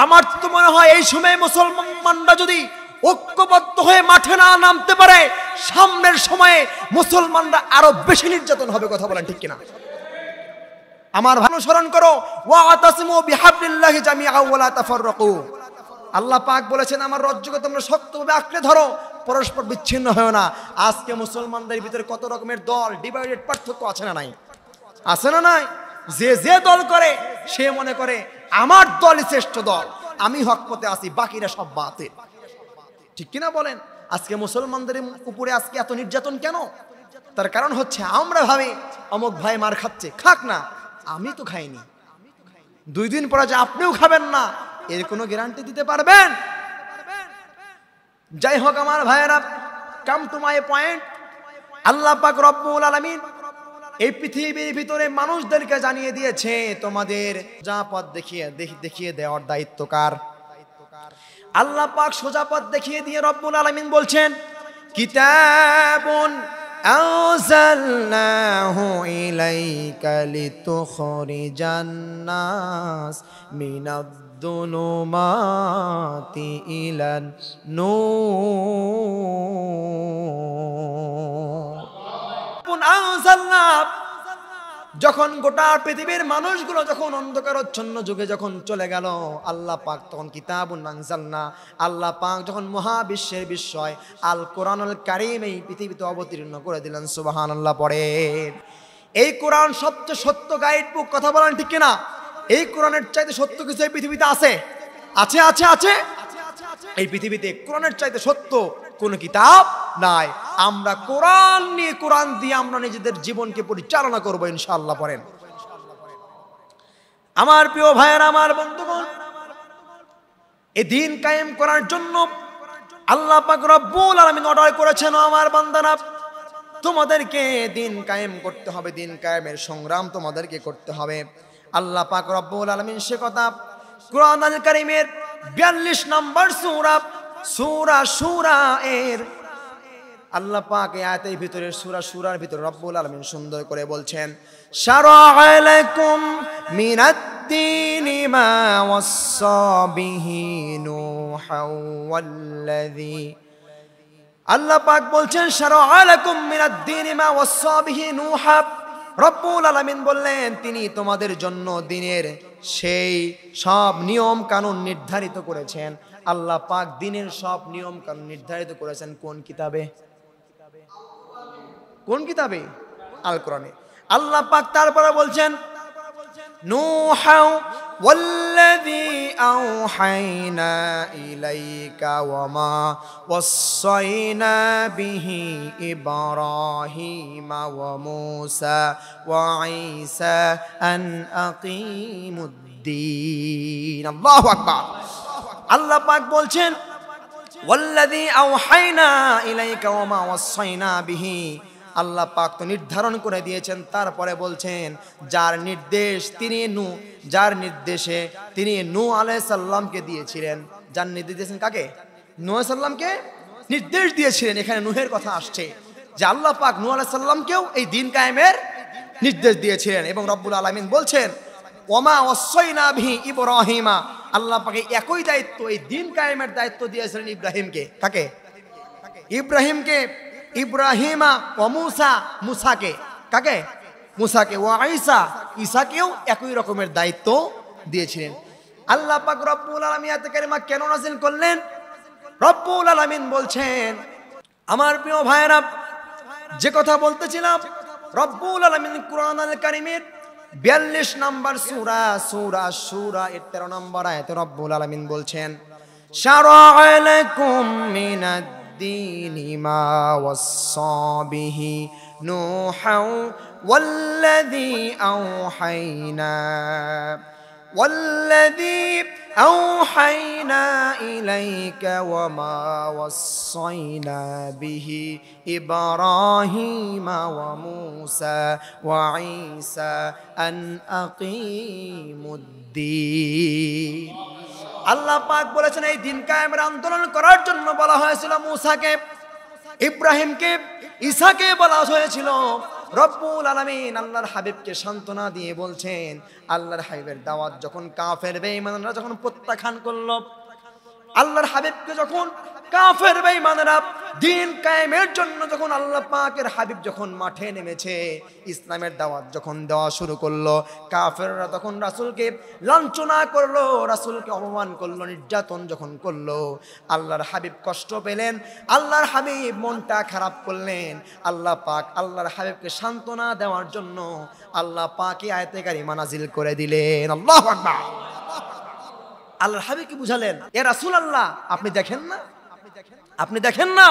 আমার তো মনে হয় এই সময় মুসলমানরা যদি ঐক্যবদ্ধ হয়ে মাঠে না নামতে পারে, সামনের সময়ে মুসলমানরা আরো বেশি নির্যাতন হবে। কথা বলেন ঠিক কিনা? আমার অনুসরণ করো, ওয়াতাসিমু বিহাবলিল্লাহি জামিআ ওয়া লা তাফাররাকু। আল্লাহ পাক বলেছেন, আমার রজ্জুকে তোমরা শক্তভাবে আঁকড়ে ধরো, পরস্পর বিচ্ছিন্ন হয় না। আজকে মুসলমানদের ভিতরে কত রকমের দল, ডিভাইডেড, পার্থক্য আছে না নাই? আছে না নাই? যে যে দল করে সে মনে করে আমার দলই শ্রেষ্ঠ দল, আমি হক পথে আছি, বাকিরা সব বাতিল। ঠিক কিনা বলেন? আজকে মুসলমানদের উপরে আজকে এত নির্যাতন কেন? তার কারণ হচ্ছে আমরা ভাবি অমুক ভাই মার খাচ্ছে, খাক না, আমি তো খাইনি। 2 দিন পরে যে আপনিও খাবেন না, এর কোনো গ্যারান্টি দিতে পারবেন? যাই হোক আমার ভাইয়েরা, কাম টু মাই পয়েন্ট। আল্লাহ পাক রব্বুল আলামিন এই পৃথিবীর ভিতরে মানুষদেরকে জানিয়ে দিয়েছে, তোমাদের যা পথ দেখিয়ে দেওয়ার দায়িত্ব কার? আল্লাহ পাক সোজা পথ দেখিয়ে দিয়ে রব্বুল আলামিন বলছেন, কিতাবুন আনজালনাহু ইলাইকা লিতুখরিজান নাস মিনাদ-দুলুমাতি ইলান নূর। যখন গোটা পৃথিবীর মানুষগুলো যখন অন্ধকারচ্ছন্ন যুগে যখন চলে গেল, আল্লাহ পাক তখন কিতাবুন আনজালনা, আল্লাহ পাক যখন মহাবিশ্বের বিস্ময় আল কোরআনুল কারীম এই পৃথিবীতে অবতীর্ণ করে দিলেন। সুবহানাল্লাহ পড়েন। এই কোরআন সবচেয়ে সত্য গাইড বুক। কথা বলেন ঠিক কিনা? এই কোরআনের চাইতে সত্য কিছু এই পৃথিবীতে আছে? আছে আছে আছে। এই পৃথিবীতে কোরআনের চাইতে সত্য কোন কিতাব নাই। আমরা কোরআন নিয়ে, কোরআন দিয়ে আমরা নিজেদের জীবনকে পরিচালনা করব ইনশাআল্লাহ। পড়েন। আমার প্রিয় ভাইয়েরা, আমার বন্ধুগণ, এই দিন কায়েম করার জন্য আল্লাহ পাক রব্বুল আলামিন অর্ডার করেছেন, আমার বান্দারা তোমাদেরকে দিন কায়েম করতে হবে, দিন কায়েমের সংগ্রাম তোমাদেরকে করতে হবে। আল্লাহ পাক রব্বুল আলামিন সে কথা কোরআনুল কারীমের 42 নম্বর সূরা সূরা এর আল্লাহ পাক এই আয়াতের ভিতরে সূরার ভিতরে রব্বুল আলামিন সুন্দর করে বলছেন, শারা'a লাকুম মিনাদ-দীনি মা ওয়াসসা বিহি নূহান ওয়াল্লাযী। আল্লাহ পাক বলছেন, শারা'a লাকুম মিনাদ-দীনি মা ওয়াসসা বিহি নূহা। রব্বুল আলামিন বললেন, তিনি তোমাদের জন্য দিনের সেই সব নিয়ম কানুন নির্ধারিত করেছেন। আল্লাহ পাক দিনের সব নিয়ম কানুন নির্ধারিত করেছেন কোন কিতাবে? কোন কিতাবে? আল কোরআনে। আল্লাহ পাক তারপরে বলছেন, নূহা والذي أوحينا إليك وما وصينا به إبراهيم وموسى وعيسى أن أقيموا الدين الله أكبر আল্লাহ পাক বলছেন ওয়াল্লাযী আওহাইনা ইলাইকা ওয়া মা ওয়াসাইনা বিহি আল্লাহ পাক তো নির্ধারণ করে দিয়েছেন তারপরে বলছেন যার নির্দেশে তিনি নূহ আলাইহিস সালামকে দিয়েছিলেন যার নির্দেশ দিয়েছেন কাকে নূহ আলাইহিস সালামকে নির্দেশ দিয়েছিলেন এখানে নূহের কথা আসছে যে আল্লাহ পাক নূহ আলাইহিস সালামকেও এই দিন কায়েমের নির্দেশ দিয়েছিলেন এবং রব্বুল আলামিন বলছেন ওমা ওয়াসাইনা বিহি ইব্রাহিমা আল্লাহ পাকে একই দায়িত্ব এই দিন কায়েমের দায়িত্ব দিয়েছিলেন ইব্রাহিমকে কাকে ইব্রাহিমকে ইব্রাহিমা ও মুসাকে কাকে মুসাকে ও ঈসাকেও একই রকমের দায়িত্ব দিয়েছিলেন আল্লাহ পাক রব্বুল আলামিন আয়াতে কারিমা কেন নাযিল করলেন রব্বুল আলামিন বলছেন আমার প্রিয় ভাইরা যে কথা বলতেছিলাম রব্বুল আলামিন কুরআনুল কারীমের 42 নম্বর সূরা সূরা 13 নম্বর আয়াতে রব্বুল আলামিন বলছেন শারা'a লাকুম মিনাদ-দীনি মা ওয়াসসা বিহি নূহান ওয়াল্লাযী أوحينا إليك وما وصينا به إبراهيم وموسى وعيسى أن أقيموا الدين আল্লাহ পাক বলেছেন এই দিন কায়েমের আন্দোলন করার জন্য বলা হয়েছিল মুসাকে ইব্রাহিমকে ঈসাকে বলা হয়েছিল রব্বুল আলামিন আল্লাহর হাবিবকে সান্ত্বনা দিয়ে বলছেন আল্লাহর হাবিবের দাওয়াত যখন কাফের বেঈমানরা যখন প্রত্যাখ্যান করলো আল্লাহর হাবিবকে যখন কাফের বেঈমানরা দিন কায়েমের জন্য যখন আল্লাহ পাকের হাবিব যখন মাঠে নেমেছে ইসলামের দাওয়াত যখন দেওয়া শুরু করলো কাফেররা তখন রাসূলকে লাঞ্ছনা করলো রাসূলকে অপমান করলো নির্যাতন যখন করলো আল্লাহর হাবিব কষ্ট পেলেন আল্লাহর হাবিব মনটা খারাপ করলেন আল্লাহ পাক আল্লাহর হাবিবকে সান্ত্বনা দেওয়ার জন্য আল্লাহ পাকই আয়াতে কারিমা নাযিল করে দিলেন আল্লাহু আকবার আল্লাহর হাবিবকে বুঝালেন এ রাসূলুল্লাহ আপনি দেখেন না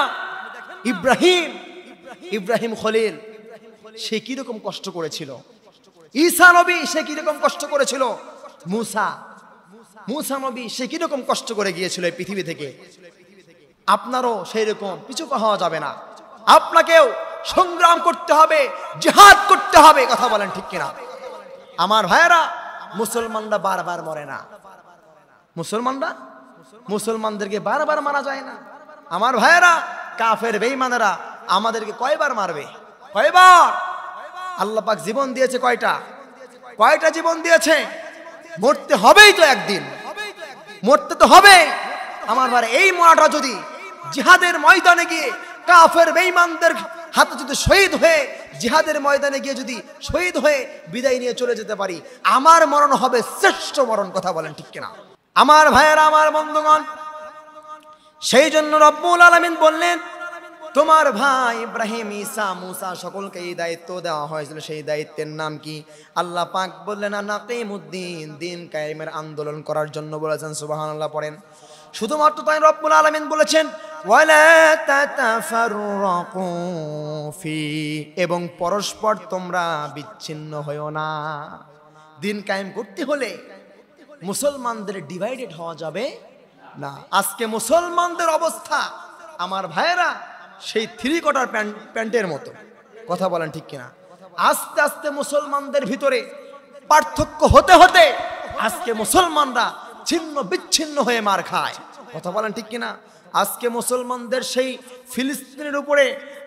ইব্রাহিম খলিল সে কি রকম কষ্ট করেছিল ঈসা নবী সে কি রকম কষ্ট করেছিল মুসা নবী সে কি রকম কষ্ট করে গিয়েছিল এই পৃথিবী থেকে আপনারও সেই রকম পিছু হওয়া যাবে না আপনাকেও সংগ্রাম করতে হবে জিহাদ করতে হবে কথা বলেন ঠিক কিনা আমার ভাইয়েরা মুসলমানরা বারবার মরে না মুসলমানদেরকে বারবার মারা যায় না আমার ভাইয়েরা কাফের বেঈমানেরা আমাদেরকে কয়বার মারবে কয়বার আল্লাহ পাক জীবন দিয়েছে কয়টা জীবন দিয়েছে মরতে হবেই তো একদিন মরতে তো হবে আমার ভাই এই মরাটা যদি জিহাদের ময়দানে গিয়ে কাফের বেঈমানদের হাতে যদি শহীদ হয়ে জিহাদের ময়দানে গিয়ে যদি শহীদ হয়ে বিদায় নিয়ে চলে যেতে পারি আমার মরণ হবে শ্রেষ্ঠ মরণ কথা বলেন ঠিক কিনা আমার ভাইয়েরা আমার বন্ধুগণ সেই জন্য রব্বুল আলামিন বললেন তোমার ভাই ইব্রাহিম ঈসা মুসা সকলকে এই দায়িত্ব দেওয়া হয়েছিল সেই দায়িত্বের নাম কি আল্লাহ পাক বললেন নাকিমুদ্দিন দিন কায়েমের আন্দোলন করার জন্য বলেছেন সুবহানাল্লাহ পড়েন শুধুমাত্র তাই রব্বুল আলামিন বলেছেন ওয়ালা তাতাফাররাকু ফি এবং পরস্পর তোমরা বিচ্ছিন্ন হয়ো না দিন কায়েম করতে হলে মুসলমানদের ডিভাইডেড হওয়া যাবে না আজকে মুসলমানদের অবস্থা আমার ভাইয়েরা সেই 3 কোয়ার্টার প্যান্টের মতো কথা বলেন ঠিক কিনা আস্তে আস্তে মুসলমানদের ভিতরে পার্থক্য হতে হতে আজকে মুসলমানরা ছিন্ন বিচ্ছিন্ন হয়ে মার খায় কথা বলেন ঠিক কিনা আজকে মুসলমানদের সেই ফিলিস্তিনের উপরে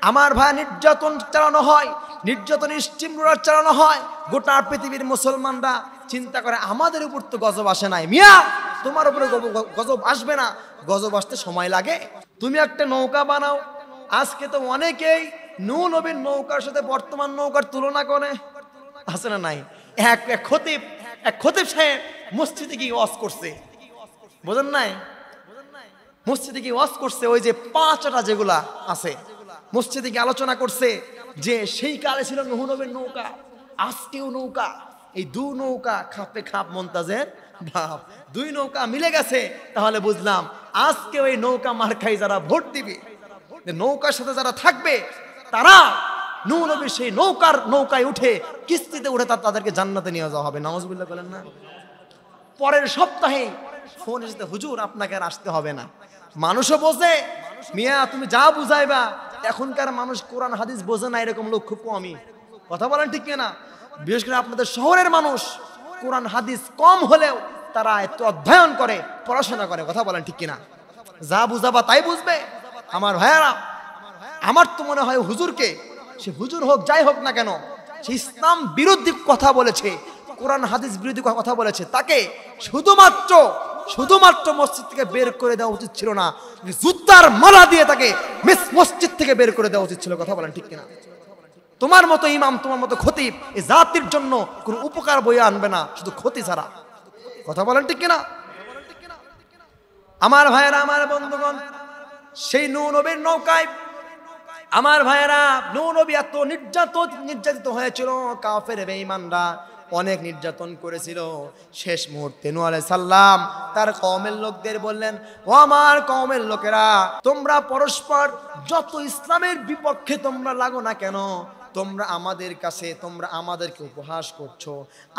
আমার ভাই নির্যাতন চালানো হয় নির্যাতন স্টিম রোলার চালানো হয় গোটা পৃথিবীর মুসলমানরা চিন্তা করে আমাদের উপর তো গজব আসে নাই মিয়া তোমার উপরে গজব আসবে না গজব আসতে সময় লাগে তুমি একটা নৌকা বানাও আজকে তো অনেকেই নূহ নবীর নৌকার সাথে বর্তমান নৌকার তুলনা করে আছে না নাই এক খতিব সাহেব মসজিদে গিয়ে ওয়াজ করছে বুঝেন নাই মসজিদে গিয়ে ওয়াজ করছে ওই যে 5টা যেগুলা আছে মসজিদে গিয়ে আলোচনা করছে যে সেই কালে ছিল নূহ নবীর নৌকা আজকেও নৌকা এই 2 নৌকা খাপে খাপ মন্তাজের বাপ, দুই নৌকা মিলে গেছে। তাহলে বুঝলাম আজকে ওই নৌকা মার্কায় যারা ভোট দিবে, নৌকার সাথে যারা থাকবে, তারা নূহ নবীর সেই নৌকায় উঠে, কিস্তিতে উঠে তাদেরকে জান্নাতে নিয়ে যাওয়া হবে। নাউজুবিল্লাহ বলেন না। পরের সপ্তাহে ফোন এসে, হুজুর আপনাকে আর আসতে হবে না। মানুষও বোঝে, মিয়া তুমি যা বুঝাইবা। এখনকার মানুষ কোরআন হাদিস বোঝে না, এরকম লোক খুব কমই। কথা বলেন ঠিক কিনা? বিশেষ করে আপনাদের শহরের মানুষ কোরআন হাদিস কম হলেও তারা একটু অধ্যয়ন করে, পড়াশোনা করে। কথা বলেন ঠিক কিনা? যা বুঝাবা তাই বুঝবে। আমার ভাইয়ারা, আমার তো মনে হয় হুজুরকে, সে হুজুর হোক যাই হোক না কেন, সে ইসলাম বিরোধী কথা বলেছে, কোরআন হাদিস বিরোধী কথা বলেছে, তাকে শুধুমাত্র মসজিদ থেকে বের করে দেওয়া উচিত ছিল না, জুতার মালা দিয়ে তাকে মসজিদ থেকে বের করে দেওয়া উচিত ছিল। কথা বলেন ঠিক কিনা? তোমার মতো ইমাম, তোমার মতো খতিব এই জাতির জন্য কোনো উপকার বয়ে আনবে না, শুধু ক্ষতি ছাড়া। কথা বলেন ঠিক কিনা? আমার ভাইয়েরা, আমার বন্ধুগণ, সেই নূহ নবীর নৌকায় আমার ভাইয়েরা, নূহ নবী এত নির্যাতিত হয়েছিল, কাফের বেঈমানরা অনেক নির্যাতন করেছিল। শেষ মুহূর্তে নূহ আলাইহিস সালাম তার কওমের লোকদের বললেন, ও আমার কওমের লোকেরা, তোমরা পরস্পর যত ইসলামের বিপক্ষে তোমরা লাগো না কেন, তোমরা আমাদের কাছে, তোমরা আমাদেরকে উপহাস করছো,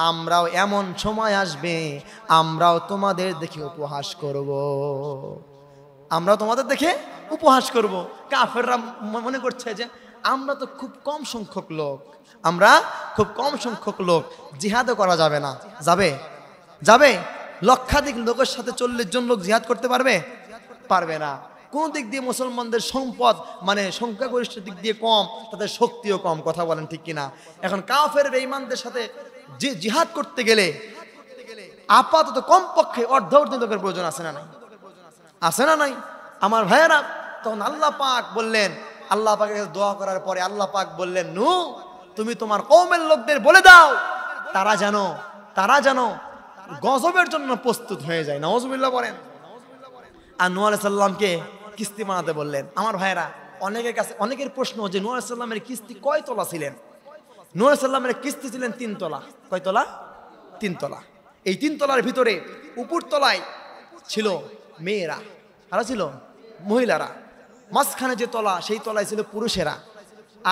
আমরাও এমন সময় আসবে আমরাও তোমাদের দেখে উপহাস করব। আমরাও তোমাদের দেখে উপহাস করব। কাফেররা মনে করছে যে আমরা তো খুব কম সংখ্যক লোক, জিহাদও করা যাবে না। যাবে লক্ষাধিক লোকের সাথে 40 জন লোক জিহাদ করতে পারবে না। কোন দিক দিয়ে মুসলমানদের সম্পদ, মানে সংখ্যাগরিষ্ঠ দিক দিয়ে কম, তাদের শক্তিও কম। কথা বলেন ঠিক কিনা? এখন কাফের বেঈমানদের সাথে যে জিহাদ করতে গেলে আপাতত কমপক্ষে অর্ধ লোকের প্রয়োজন আছে না নাই? আমার ভাইয়েরা, তখন আল্লাহ পাক বললেন, আল্লাহ পাকের কাছে দোয়া করার পরে আল্লাহ পাক বললেন, নূহ তুমি তোমার কওমের লোকদের বলে দাও, তারা যেন গজবের জন্য প্রস্তুত হয়ে যায়। নাউজুবিল্লাহ বলেন। আর নূহ আলাইহিস সালামকে কিস্তি বানাতে বললেন। আমার ভাইয়েরা, অনেকের প্রশ্ন যে নূহ আলাইহিস সালামের কিস্তি কয় তলা ছিলেন? নূহ আলাইহিস সালামের কিস্তি ছিলেন 3 তলা। কয় তলা? 3 তলা। এই 3 তলার ভিতরে উপর তলায় ছিল মেয়েরা, আর ছিল মহিলারা। মাঝখানে যে তলা, সেই তলায় ছিল পুরুষেরা।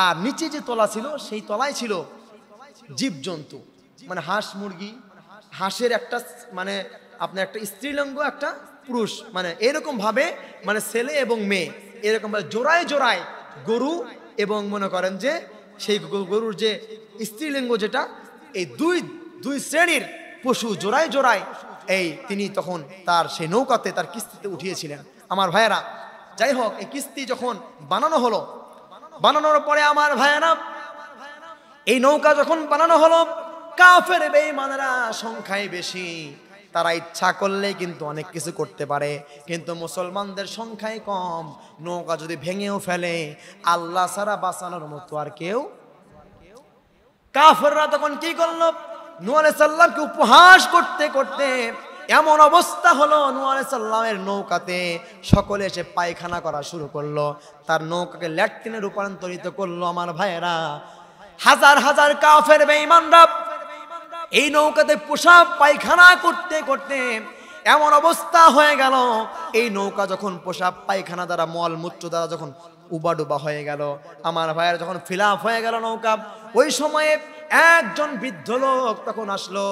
আর নিচে যে তলা ছিল, সেই তলায় ছিল জীবজন্তু, মানে হাঁস মুরগি। হাঁসের একটা, মানে আপনার একটা স্ত্রীলিঙ্গ, একটা পুরুষ, মানে এরকম ভাবে, মানে ছেলে এবং মেয়ে এরকম ভাবে জোড়ায় গরু, এবং মনে করেন যে সেই গরুর যে স্ত্রীলিঙ্গ যেটা, এই দুই শ্রেণীর পশু জোড়ায় এই তিনি তখন তার সেই নৌকাতে, তার কিস্তিতে উঠিয়েছিলেন। আমার ভাইয়েরা, যাই হোক, এই কিস্তি যখন বানানোর পরে আমার ভাইয়েরা, এই নৌকা যখন বানানো হলো, কাফের বেঈমানরা সংখ্যায় বেশি, তারা ইচ্ছা করলে কিন্তু অনেক কিছু করতে পারে, কিন্তু মুসলমানদের সংখ্যায় কম। নৌকা যদি ভেঙেও ফেলে, আল্লাহ ছাড়া বাঁচানোর মতো আর কেউ। কাফেররা তখন কি করলো? নূহ আলাইহিস সালামকে উপহাস করতে করতে এমন অবস্থা হলো, নূহ আলাইহিস সালামের নৌকাতে সকলে এসে পায়খানা করা শুরু করলো, তার নৌকাকে ল্যাট্রিনে রূপান্তরিত করলো। আমার ভাইয়েরা, হাজার কাফের বেঈমানরা এই নৌকাতে পোশাক পায়খানা করতে করতে এমন অবস্থা হয়ে গেল, এই নৌকা যখন পোশাক পায়খানা দ্বারা, মল মূত্র দ্বারা যখন উবাডুবা হয়ে গেল, আমার ভাইয়েরা, যখন ফিলাপ হয়ে গেল নৌকা, ওই সময়ে একজন বৃদ্ধ লোক তখন আসলো।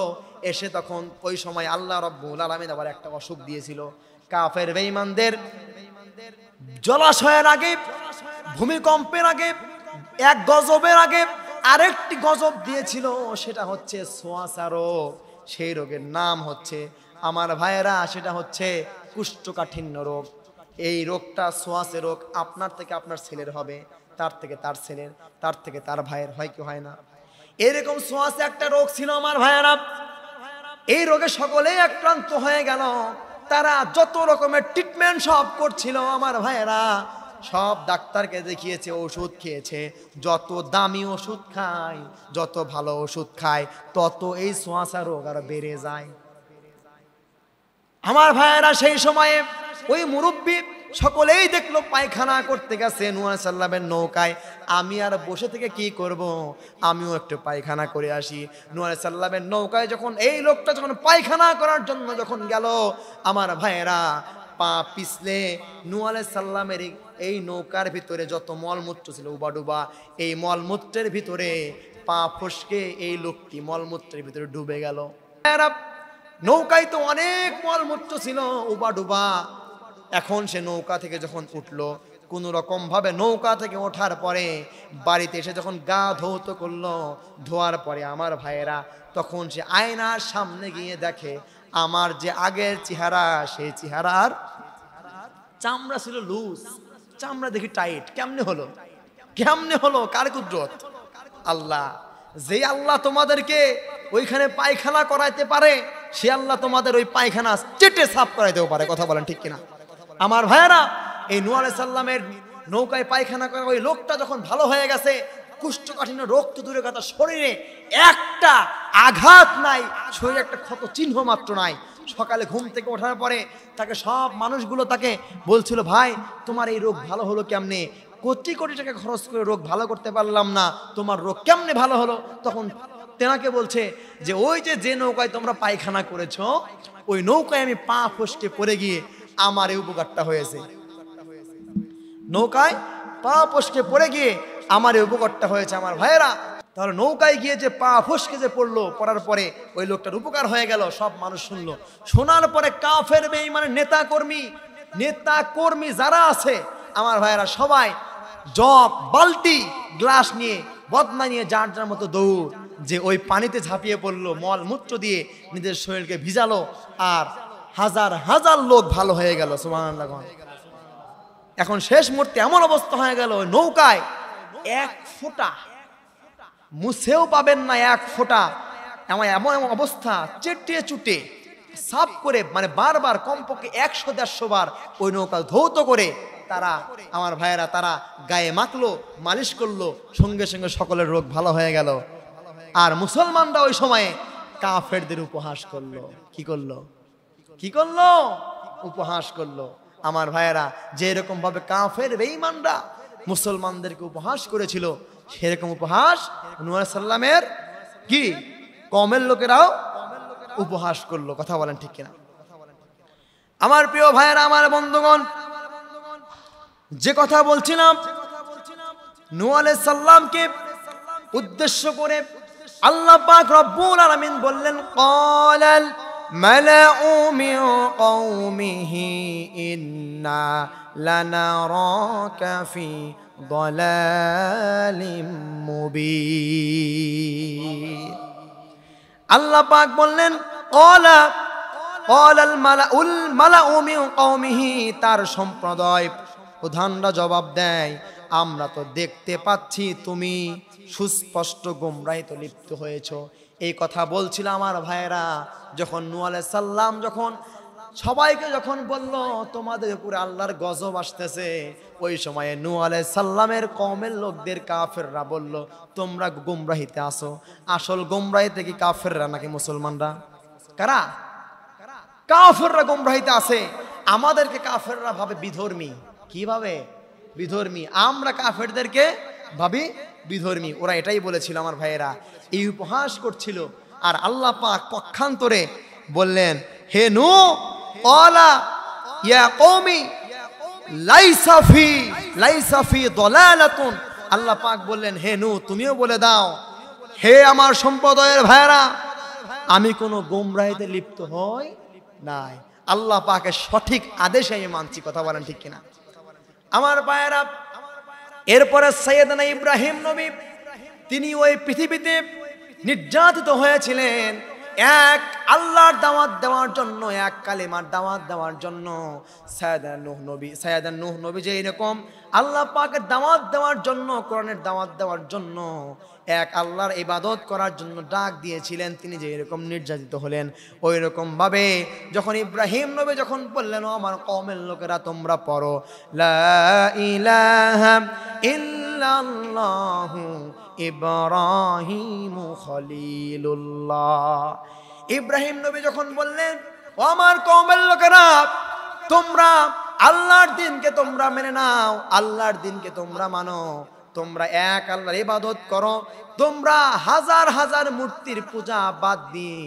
এসে তখন ওই সময় আল্লাহ রাব্বুল আলামিন আবার একটা অসুখ দিয়েছিল কাফের বেঈমানদের। জলাশয়ের আগে, ভূমিকম্পের আগে, এক গজবের আগে আরেকটি গজব দিয়েছিল, সেটা হচ্ছে ছোঁয়াচা রোগ। সেই রোগের নাম হচ্ছে, আমার ভাইয়েরা, সেটা হচ্ছে কুষ্ঠকাঠিন্য রোগ। এই রোগটা ছোঁয়াচে রোগ। আপনার থেকে আপনার ছেলের হবে, তার থেকে তার ছেলের, তার থেকে তার ভাইয়ের, হয় কি হয় না? এরকম ছোঁয়াচে একটা রোগ ছিল আমার ভাইয়েরা। এই রোগে সকলেই আক্রান্ত হয়ে গেল। তারা যত রকমের ট্রিটমেন্ট সব করছিল আমার ভাইয়েরা, সব ডাক্তারকে দেখিয়েছে, ওষুধ খেয়েছে। যত দামি ওষুধ খায়, যত ভালো ওষুধ খায়, তত এই ছোঁয়াচা রোগ আরো বেড়ে যায়। আমার ভাইয়েরা, সেই সময়ে ওই মুরব্বী সকলেই দেখলো পায়খানা করতে গেছে নূহ আলাইহিস সালামের নৌকায়। আমি আর বসে থেকে কি করব, আমিও একটু পায়খানা করে আসি। নূহ আলাইহিস সালামের নৌকায় যখন এই লোকটা যখন পায়খানা করার জন্য যখন গেল, আমার ভাইয়েরা পা পিছলে নূহ আলাইহিস সালামের এই নৌকার ভিতরে যত মলমূত্র ছিল উবাডুবা, এই মলমূত্রের ভিতরে পা ফসকে এই লোকটি মলমূত্রের ভিতরে ডুবে গেল। নৌকায় তো অনেক মলমূত্র ছিল উবাডুবা। এখন সে নৌকা থেকে যখন উঠলো, কোন রকম ভাবে নৌকা থেকে ওঠার পরে বাড়িতে এসে যখন গা ধৌত করলো, ধোয়ার পরে আমার ভাইয়েরা তখন সে আয়নার সামনে গিয়ে দেখে আমার যে আগের চেহারা, সেই চেহারার চামড়া ছিল লুজ, চামড়া দেখি টাইট। কেমনে হলো, কেমনে হলো? কার কুদরত? আল্লাহ। যে আল্লাহ তোমাদেরকে ওইখানে পায়খানা করাইতে পারে, সে আল্লাহ তোমাদের ওই পায়খানা চেটে সাফ করাইতেও পারে। কথা বলেন ঠিক কিনা? আমার ভাইয়েরা, এই নূহ আলাইহিস সালামের নৌকায় পায়খানা করা ওই লোকটা যখন ভালো হয়ে গেছে, কুষ্ঠকাঠিন্য রোগ তো দূরের কথা, শরীরে একটা আঘাত নাই, শরীরে একটা ক্ষত চিহ্ন মাত্র নাই। সকালে ঘুম থেকে ওঠার পরে তাকে সব মানুষগুলো তাকে বলছিল, ভাই তোমার এই রোগ ভালো হলো কেমনে? কোটি কোটি টাকা খরচ করে রোগ ভালো করতে পারলাম না, তোমার রোগ কেমনে ভালো হলো? তখন তেনাকে বলছে যে ওই যে নৌকায় তোমরা পায়খানা করেছো, ওই নৌকায় আমি পা ফসকে পড়ে গিয়ে আমার এই উপকারটা হয়েছে। নৌকায় পা ফসকে পড়ে গিয়ে আমার এই উপকারটা হয়েছে। আমার ভাইয়েরা, তাহলে নৌকায় গিয়ে যে পা ফসকে যে পড়লো, পড়ার পরে ওই লোকটার উপকার হয়ে গেল। সব মানুষ শুনলো, শোনার পরে কাফের বেঈমানের নেতা কর্মী যারা আছে আমার ভাইয়েরা, সবাই জগ বালতি গ্লাস নিয়ে বদনা নিয়ে যার যার মতো দৌড়, যে ওই পানিতে ঝাঁপিয়ে পড়লো, মল মূত্র দিয়ে নিজের শরীরকে ভিজালো, আর হাজার হাজার লোক ভালো হয়ে গেল। সুবহানাল্লাহ। এখন শেষ মুহূর্তে এমন অবস্থা হয়ে গেল, নৌকায় এক ফোঁটা মুছেও পাবেন না, এক ফোঁটা এমন অবস্থা, চেটে চুটে সাফ করে, মানে বারবার কমপক্ষে 100-150 বার ওই নৌকা ধৌত করে তারা, আমার ভাইয়েরা, তারা গায়ে মাখলো, মালিশ করলো, সঙ্গে সঙ্গে সকলের রোগ ভালো হয়ে গেল। আর মুসলমানরা ওই সময়ে কাফেরদের উপহাস করলো। কি করলো? উপহাস করলো। আমার ভাইয়েরা, যে এরকম ভাবে কাফের বেঈমানরা মুসলমানদেরকে উপহাস করেছিল, সেরকম উপহাস নূহ আলাইহিস সালামের কি কওমের লোকেরাও উপহাস করলো। কথা বলেন ঠিক কিনা? আমার প্রিয় ভাইয়েরা, আমার বন্ধুগণ, যে কথা বলছিলাম, নূহ আলাইহিস সালামকে উদ্দেশ্য করে আল্লাহ পাক রব্বুল আলামিন বললেন, ক্বালাল মালাউ মিন কওমিহি ইন্না লানারাকা ফি দালালিম মুবিন। আল্লাহ পাক বললেন, ক্বালাল মালাউ মিন কওমিহি, তার সম্প্রদায় প্রধানরা জবাব দেয়, আমরা তো দেখতে পাচ্ছি তুমি সুস্পষ্ট গোমরাহিতে লিপ্ত হয়েছ। এই কথা বলছিল আমার ভাইয়েরা, যখন নূহ আলাইহিস সালাম যখন সবাইকে যখন বলল তোমাদের উপরে আল্লাহর গজব আসতেছে, ওই সময়ে নূহ আলাইহিস সালামের কওমের লোকদের কাফেররা বলল, তোমরা গোমরাহিতে আসো। আসল গোমরাহিতে কি কাফেররা নাকি মুসলমানরা? কারা? কাফেররা গোমরাহিতে আছে। আমাদেরকে কাফেররা ভাবে বিধর্মী। কিভাবে বিধর্মী? আমরা কাফেরদেরকে ভাবি বিধর্মী। ওরা এটাই বলেছিল আমার ভাইয়েরা, এই উপহাস করছিল। আর আল্লাহ পাক পক্ষান্তরে বললেন, হে নূহ, ক্বালা ইয়া কওমি লাইসা ফি দালালাতুন। আল্লাহ পাক বললেন, হে নূহ, তুমিও বলে দাও, হে আমার সম্প্রদায়ের ভাইয়েরা, আমি কোনো গোমরাহিতে লিপ্ত হই নাই। আল্লাহ পাকের সঠিক আদেশে আমি মানছি। কথা বলেন ঠিক কিনা? আমার ভাইয়েরা, এরপরে সাইয়েদনা ইব্রাহিম নবী, তিনি ওই পৃথিবীতে নির্যাতিত হয়েছিলেন এক আল্লাহর দাওয়াত দেওয়ার জন্য, এক কালেমার দাওয়াত দেওয়ার জন্য। সাইয়েদনা নূহ নবী যে এরকম আল্লাহ পাকের দাওয়াত দেওয়ার জন্য, কোরআনের দাওয়াত দেওয়ার জন্য, এক আল্লাহর ইবাদত করার জন্য ডাক দিয়েছিলেন, তিনি যে এরকম নির্যাতিত হলেন, ওই রকম ভাবে যখন ইব্রাহিম নবী যখন বললেন, ও আমার কওমের লোকেরা, তোমরা পড়ো লা ইলাহা ইল্লাল্লাহু ইব্রাহিমু খলিলুল্লাহ। ইব্রাহিম নবী যখন বললেন, ও আমার কওমের লোকেরা, তোমরা আল্লাহর দিনকে তোমরা মেনে নাও, আল্লাহর দিনকে তোমরা মানো, তোমরা এক আল্লাহর ইবাদত করো, তোমরা হাজার হাজার মূর্তির পূজা বাদ দিয়ে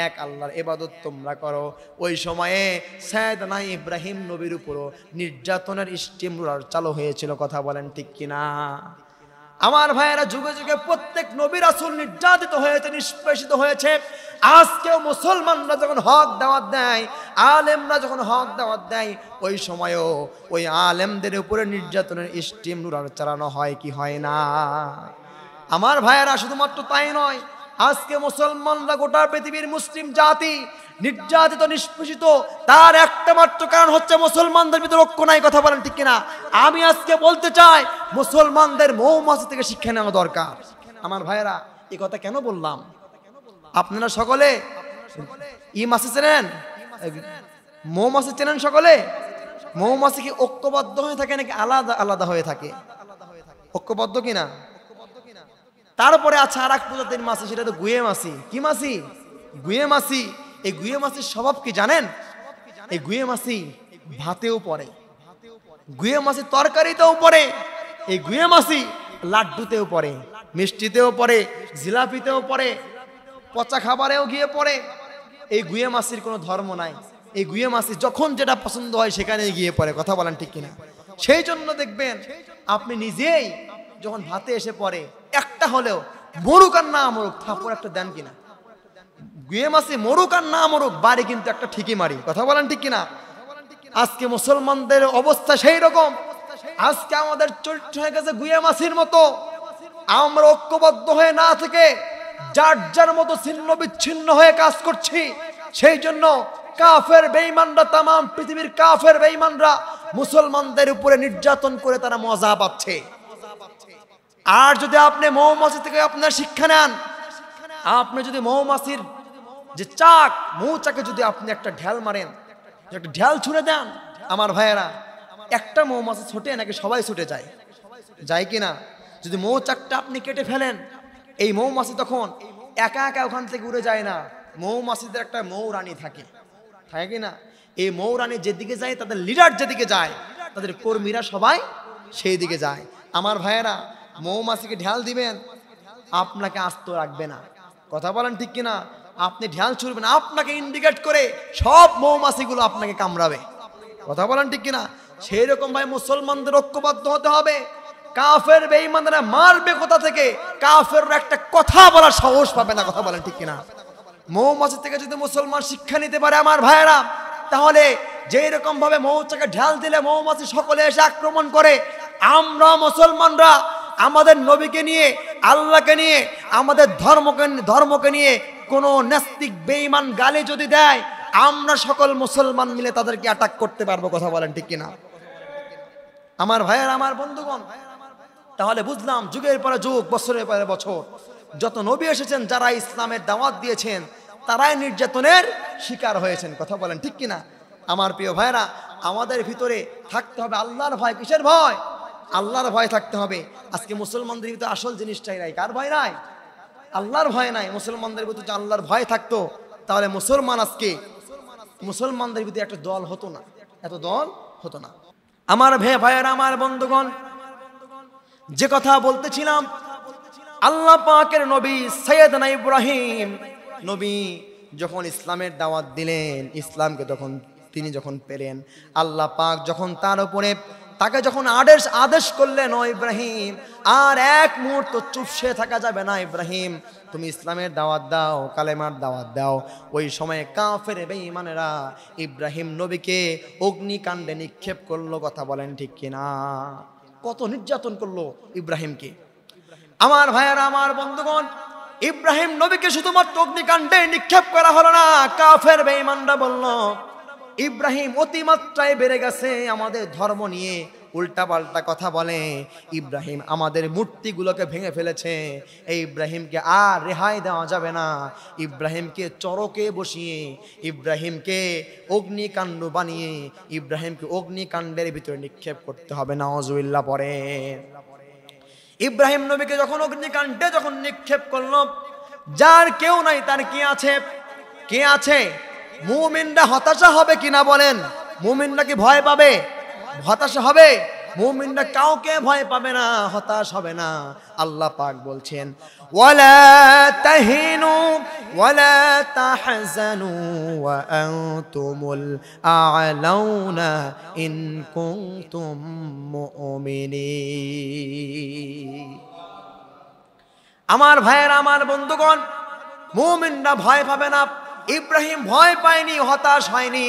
এক আল্লাহর ইবাদত তোমরা করো। ওই সময়ে সাইয়েদনা ইব্রাহিম নবীর উপরও নির্যাতনের স্টিম রোলার চালু হয়েছিল। কথা বলেন ঠিক কিনা? আমার ভাইয়েরা, যুগে যুগে প্রত্যেক নবী রাসূল নির্যাতিত হয়েছে, নিষ্পেষিত হয়েছে। আজকেও মুসলমানরা যখন হক দাওয়াত দেয়, আলেমরা যখন হক দাওয়াত দেয়, ওই সময়ও ওই আলেমদের উপরে নির্যাতনের স্টিম রোলার চালানো হয় কি হয় না? আমার ভাইয়েরা, শুধুমাত্র তাই নয়, আজকে মুসলমানরা গোটা পৃথিবীর মুসলিম জাতি নির্যাতিত, নিষ্পেষিত। তার একটা মাত্র কারণ হচ্ছে মুসলমানদের ভিতরে ঐক্য নাই। কথা বলেন ঠিক কিনা? আমি আজকে বলতে চাই, মুসলমানদের মৌমাছি থেকে শিক্ষা নেওয়া দরকার। আমার ভাইয়েরা, এই কথা কেন বললাম? আপনারা সকলে মাছি চেনেন, মৌমাছি চেনেন সকলে? মৌমাছি কি ঐক্যবদ্ধ হয়ে থাকে নাকি আলাদা আলাদা হয়ে থাকে? ঐক্যবদ্ধ কিনা? তারপরে আছে আর এক প্রজাতির মাছি, সেটা তো গুয়ে মাছি। কি মাছি? গুয়ে মাছি। এই গুয়ে মাছির স্বভাব কি জানেন? এই গুয়ে মাছি ভাতেও পড়ে, গুয়ে মাছি তরকারিতেও পড়ে, এই গুয়ে মাছি লাড্ডুতেও পড়ে, মিষ্টিতেও পড়ে, জিলাপিতেও পড়ে, পচা খাবারেও গিয়ে পড়ে। এই গুয়ে মাছির কোনো ধর্ম নাই। এই গুয়ে মাছি যখন যেটা পছন্দ হয় সেখানে গিয়ে পড়ে। কথা বলেন ঠিক কিনা? সেই জন্য দেখবেন আপনি নিজেই যখন ভাতে এসে পড়ে, একটা হলেও মরুক আর না মরুক থাপড় একটা দেন কিনা? গুয়ে মাছি মরুক আর না মরুক বাড়ি কিন্তু একটা ঠিকই মারি। কথা বলেন ঠিক কিনা? আজকে মুসলমানদের অবস্থা সেই রকম। আজকে আমাদের চরিত্র হয়ে গেছে গুয়ে মাছির মতো। আমরা ঐক্যবদ্ধ হয়ে না থেকে যার যার মতো ছিন্ন বিচ্ছিন্ন হয়ে কাজ করছি। সেই জন্য কাফের বেঈমানরা, তামাম পৃথিবীর কাফের বেঈমানরা মুসলমানদের উপরে নির্যাতন করে তারা মজা পাচ্ছে। আর যদি আপনি মৌমাছি থেকে আপনার শিক্ষা নেন, আপনি যদি মৌমাছির যে চাক, মৌচাকে যদি আপনি একটা ঢেল মারেন, একটা ঢেল ছুঁড়ে দেন, আমার ভাইয়েরা, একটা মৌমাছি ছুটে নাকি সবাই ছুটে যায়? যায় কিনা? যদি মৌচাকটা আপনি কেটে ফেলেন, এই মৌমাছি তখন একা একা ওখান থেকে উড়ে যায় না। মৌমাছিদের একটা মৌরানী থাকে, থাকে কিনা? এই মৌরানী যেদিকে যায়, তাদের লিডার যেদিকে যায়, তাদের কর্মীরা সবাই সেই দিকে যায়। আমার ভাইয়েরা, মৌমাছিকে ঢেল দিবেন, আপনাকে আস্ত রাখবে না। কথা বলেন ঠিক কিনা? আপনি ঢেল ছুড়বেন, আপনাকে ইন্ডিকেট করে সব মৌমাছিগুলো আপনাকে কামড়াবে। কথা বলেন ঠিক কিনা? সেই রকম ভাই মুসলমানদের ঐক্যবদ্ধ হতে হবে। কাফের বেঈমানরা মারবে কোথা থেকে? কাফের একটা কথা বলার সাহস পাবে না। কথা বলেন ঠিক কিনা? মৌমাছি থেকে যদি মুসলমান শিক্ষা নিতে পারে আমার ভাইয়েরা, তাহলে যেই রকম ভাবে মৌচাকে ঢেল দিলে মৌমাছি সকলে এসে আক্রমণ করে, আমরা মুসলমানরা আমাদের নবীকে নিয়ে, আল্লাহকে নিয়ে, আমাদের ধর্মকে নিয়ে কোন নাস্তিক বেঈমান গালি যদি দেয়, আমরা সকল মুসলমান মিলে তাদেরকে অ্যাটাক করতে পারবো। কথা বলেন ঠিক কিনা? আমার ভাইয়েরা, আমার বন্ধুগণ, তাহলে বুঝলাম যুগের পরে যুগ, বছরের পরে বছর যত নবী এসেছেন, যারা ইসলামের দাওয়াত দিয়েছেন, তারাই নির্যাতনের শিকার হয়েছেন। কথা বলেন ঠিক কিনা? আমার প্রিয় ভাইরা, আমাদের ভিতরে থাকতে হবে আল্লাহর ভয়। কিসের ভয়? আল্লাহর ভয় থাকতে হবে। আজকে মুসলমানদের ভিতরে আসল জিনিসটাই নাই। কার ভয় নাই? আল্লাহর ভয় নাই। মুসলমানদের ভিতরে যদি আল্লাহর ভয় থাকতো, তাহলে মুসলমানদের ভিতরে একটা দল হতো না, এত দল হতো না। আমার ভাইয়েরা, আমার বন্ধুগণ, যে কথা বলতেছিলাম, আল্লাহ পাকের নবী সাইয়েদনা ইব্রাহিম নবী যখন ইসলামের দাওয়াত দিলেন, ইসলামকে তিনি যখন পেলেন, আল্লাহ পাক যখন তার উপরে তাকে যখন আদেশ করলেন, ও ইব্রাহিম, আর এক মুহূর্ত চুপসে থাকা যাবে না। ইব্রাহিম, তুমি ইসলামের দাওয়াত দাও, কালেমার দাওয়াত দাও। ওই সময়ে কাফের বেঈমানেরা ইব্রাহিম নবীকে অগ্নিকাণ্ডে নিক্ষেপ করলো। কথা বলেন ঠিক কিনা? কত নির্যাতন করলো ইব্রাহিমকে। আমার ভাইয়েরা, আমার বন্ধুগণ, ইব্রাহিম নবীকে শুধুমাত্র অগ্নিকাণ্ডে নিক্ষেপ করা হলো না। কাফের বেঈমানরা বলল, ইব্রাহিম অতিমাত্রায় বেড়ে গেছে, আমাদের ধর্ম নিয়ে উল্টাপাল্টা কথা বলে, ইব্রাহিম আমাদের মূর্তিগুলোকে ভেঙে ফেলেছে, এই ইব্রাহিমকে আর রেহাই দেওয়া যাবে না। ইব্রাহিমকে চরকে বসিয়ে, ইব্রাহিমকে অগ্নিকাণ্ড বানিয়ে, ইব্রাহিমকে অগ্নিকাণ্ডের ভিতরে নিক্ষেপ করতে হবে। নাউজুবিল্লাহ পড়ে। ইব্রাহিম নবীকে যখন অগ্নিকাণ্ডে যখন নিক্ষেপ করলো, যার কেউ নাই তার কি আছে? কে আছে? মুমিনরা হতাশা হবে কিনা বলেন? মুমিনরা কি ভয় পাবে, হতাশ হবে? মুমিনরা কাউকে ভয় পাবে না, হতাশ হবে না। আল্লাহ পাক বলছেন ওয়ালা তাহিনু ওয়ালা তাহজানু ওয়া আনতুমুল আ'লাউনা ইন কুনতুম মুমিনিন। আমার ভাইয়েরা, আমার বন্ধুগণ, মুমিনরা ভয় পাবে না। ইব্রাহিম ভয় পায়নি, হতাশ হয়নি।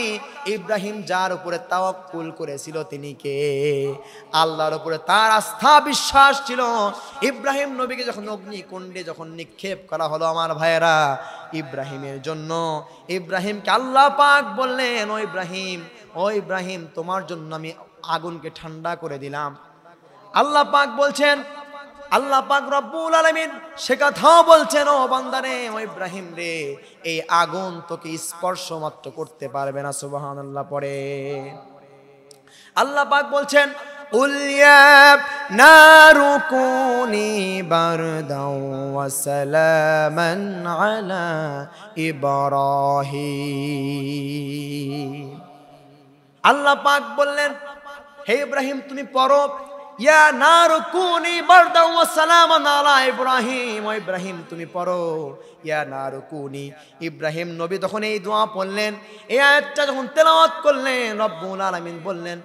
ইব্রাহিম যার উপরে তাওয়াক্কুল করেছিল তিনি কে? আল্লাহর উপরে তার আস্থা বিশ্বাস ছিল। ইব্রাহিম নবীকে যখন অগ্নিকুণ্ডে যখন নিক্ষেপ করা হলো আমার ভাইয়েরা, ইব্রাহিমের জন্য, ইব্রাহিমকে আল্লাহ পাক বললেন ও ইব্রাহিম তোমার জন্য আমি আগুনকে ঠান্ডা করে দিলাম। আল্লাহ পাক বলছেন, আল্লাহ পাক রব্বুল আলামিন সে কথাও বলছেন, ও বান্দারে, ও ইব্রাহিম রে, এই আগুন তোকে স্পর্শ মাত্র করতে পারবে না। সুবহানাল্লাহ পড়ে আল্লাহ পাক বলছেন উল ইয়া নারু কুনি বারদাও ওয়া সালামান আলা ইব্রাহিম। আল্লাহ পাক বললেন, হে ইব্রাহিম তুমি পড়ো, ইয়া নারু কুনি বারদাও ওয়া সালামান আলা ইব্রাহিম। ও ইব্রাহিম তুমি পড়ো, ইয়া নারু কুনি। ইব্রাহিম নবী তখন এই দোয়া পড়লেন, এই আয়াতটা যখন তেলাওয়াত করলেন, রব্বুল আলামিন বললেন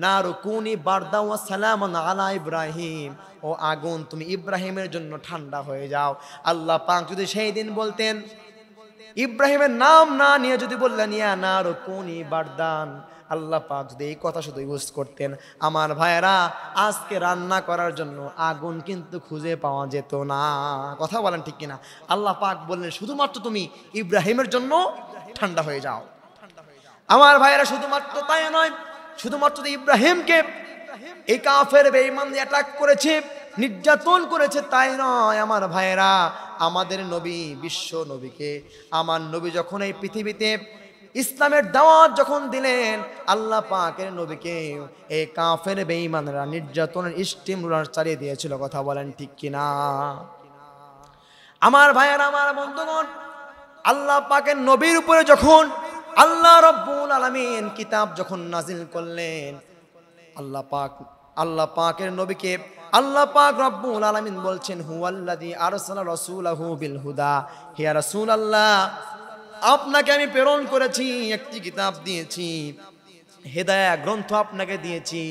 নারু কুনি বারদাও ওয়া সালামান আলা ইব্রাহিম, ও আগুন তুমি ইব্রাহিমের জন্য ঠান্ডা হয়ে যাও। আল্লাহ পাক যদি সেই দিন বলতেন, ইব্রাহিমের নাম না নিয়ে যদি বললেন ইয়া নারু কুনি বারদান, আল্লাহ পাক যদি এই কথা শুধু ইউজ করতেন, আমার ভাইয়েরা আজকে রান্না করার জন্য আগুন কিন্তু খুঁজে পাওয়া যেত না। কথা বলেন ঠিক কিনা? আল্লাহ পাক বললেন শুধুমাত্র তুমি ইব্রাহিমের জন্য ঠান্ডা হয়ে যাও। আমার ভাইয়েরা শুধুমাত্র তাই নয়, শুধুমাত্র ইব্রাহিমকে এই কাফের বেঈমান অ্যাটাক করেছে, নির্যাতন করেছে তাই নয় আমার ভাইয়েরা, আমাদের নবী, বিশ্ব নবীকে, আমার নবী যখন এই পৃথিবীতে ইসলামের দাওয়াত যখন দিলেন, আল্লাহ পাকের নবীকে এই কাফের বেঈমানরা নির্যাতনের স্টিম রোলার চালিয়ে দিয়েছিল। কথা বলেন ঠিক কিনা? আমার ভাইয়েরা, আমার বন্ধুগণ, আল্লাহ পাকের নবীর উপরে যখন আল্লাহ রব্বুল আলামিন কিতাব যখন নাজিল করলেন, আল্লাহ পাকের নবীকে আল্লাহ পাক রব্বুল আলামিন বলছেন হুয়াল্লাযী আরসালা রাসূলাহু বিল হুদা। হে রাসূলুল্লাহ, আপনাকে আমি প্রেরণ করেছি, একটি কিতাব দিয়েছি, হেদায়া গ্রন্থ আপনাকে দিয়েছি,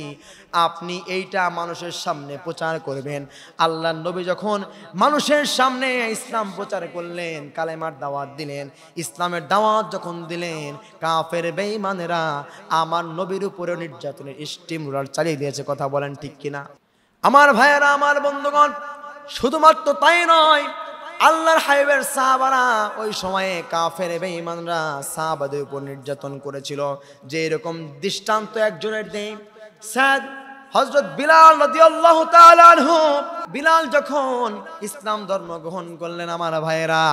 আপনি এইটা মানুষের সামনে প্রচার করবেন। আল্লাহর নবী যখন মানুষের সামনে ইসলাম প্রচার করলেন, কালেমার দাওয়াত দিলেন, ইসলামের দাওয়াত যখন দিলেন, কাফের বেঈমানেরা আমার নবীর উপরে নির্যাতনের স্টিম রোলার চালিয়ে দিয়েছে। কথা বলেন ঠিক কিনা? আমার ভাইয়েরা, আমার বন্ধুগণ, শুধুমাত্র তাই নয়, আল্লাহর হাবিবের সাহাবারা ওই সময়ে কাফের বেঈমানরা সাহাবাদের উপর নির্যাতন করেছিল। যে এরকম দৃষ্টান্ত একজনের দেই, সাদ হযরত বিলাল রাদিয়াল্লাহু তাআলা আনহু। বিলাল যখন ইসলাম ধর্ম গ্রহণ করলেন, আমার ভাইয়েরা,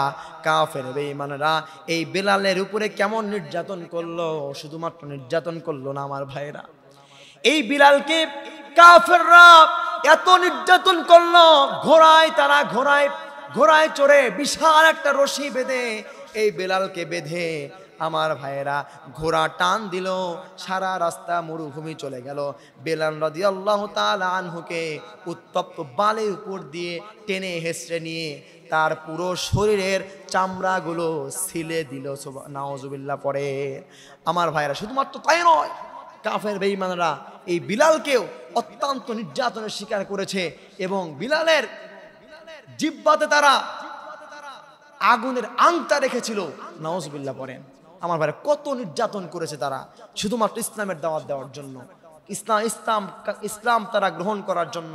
কাফের বেঈমানরা এই বিলালের উপরে কেমন নির্যাতন করলো! শুধুমাত্র নির্যাতন করলো না আমার ভাইয়েরা, এই বিলালকে কাফেররা এত নির্যাতন করলো, ঘোড়ায় চড়ে বিশাল একটা রশি বেঁধে এই বেলালকে বেঁধে আমার ভাইয়েরা ঘোড়া টান দিল, সারা রাস্তা মরুভূমি চলে গেল। বেলাল রাদিয়াল্লাহু তাআলা আনহুকে উত্তপ্ত বালির উপর দিয়ে টেনে হেঁচড়ে নিয়ে তার পুরো শরীরের চামড়াগুলো ছিলে দিল। নাউজুবিল্লাহ পড়ে আমার ভাইয়েরা। শুধুমাত্র তাই নয়, কাফের বেঈমানরা এই বিলালকেও অত্যন্ত নির্যাতনের শিকার করেছে এবং বিলালের জিহ্বাতে তারা আগুনের আংটা রেখেছিল। নাউজুবিল্লাহ পড়েন আমার ভাইরা, কত নির্যাতন করেছে তারা শুধুমাত্র ইসলামের দাওয়াত দেওয়ার জন্য, ইসলাম তারা গ্রহণ করার জন্য।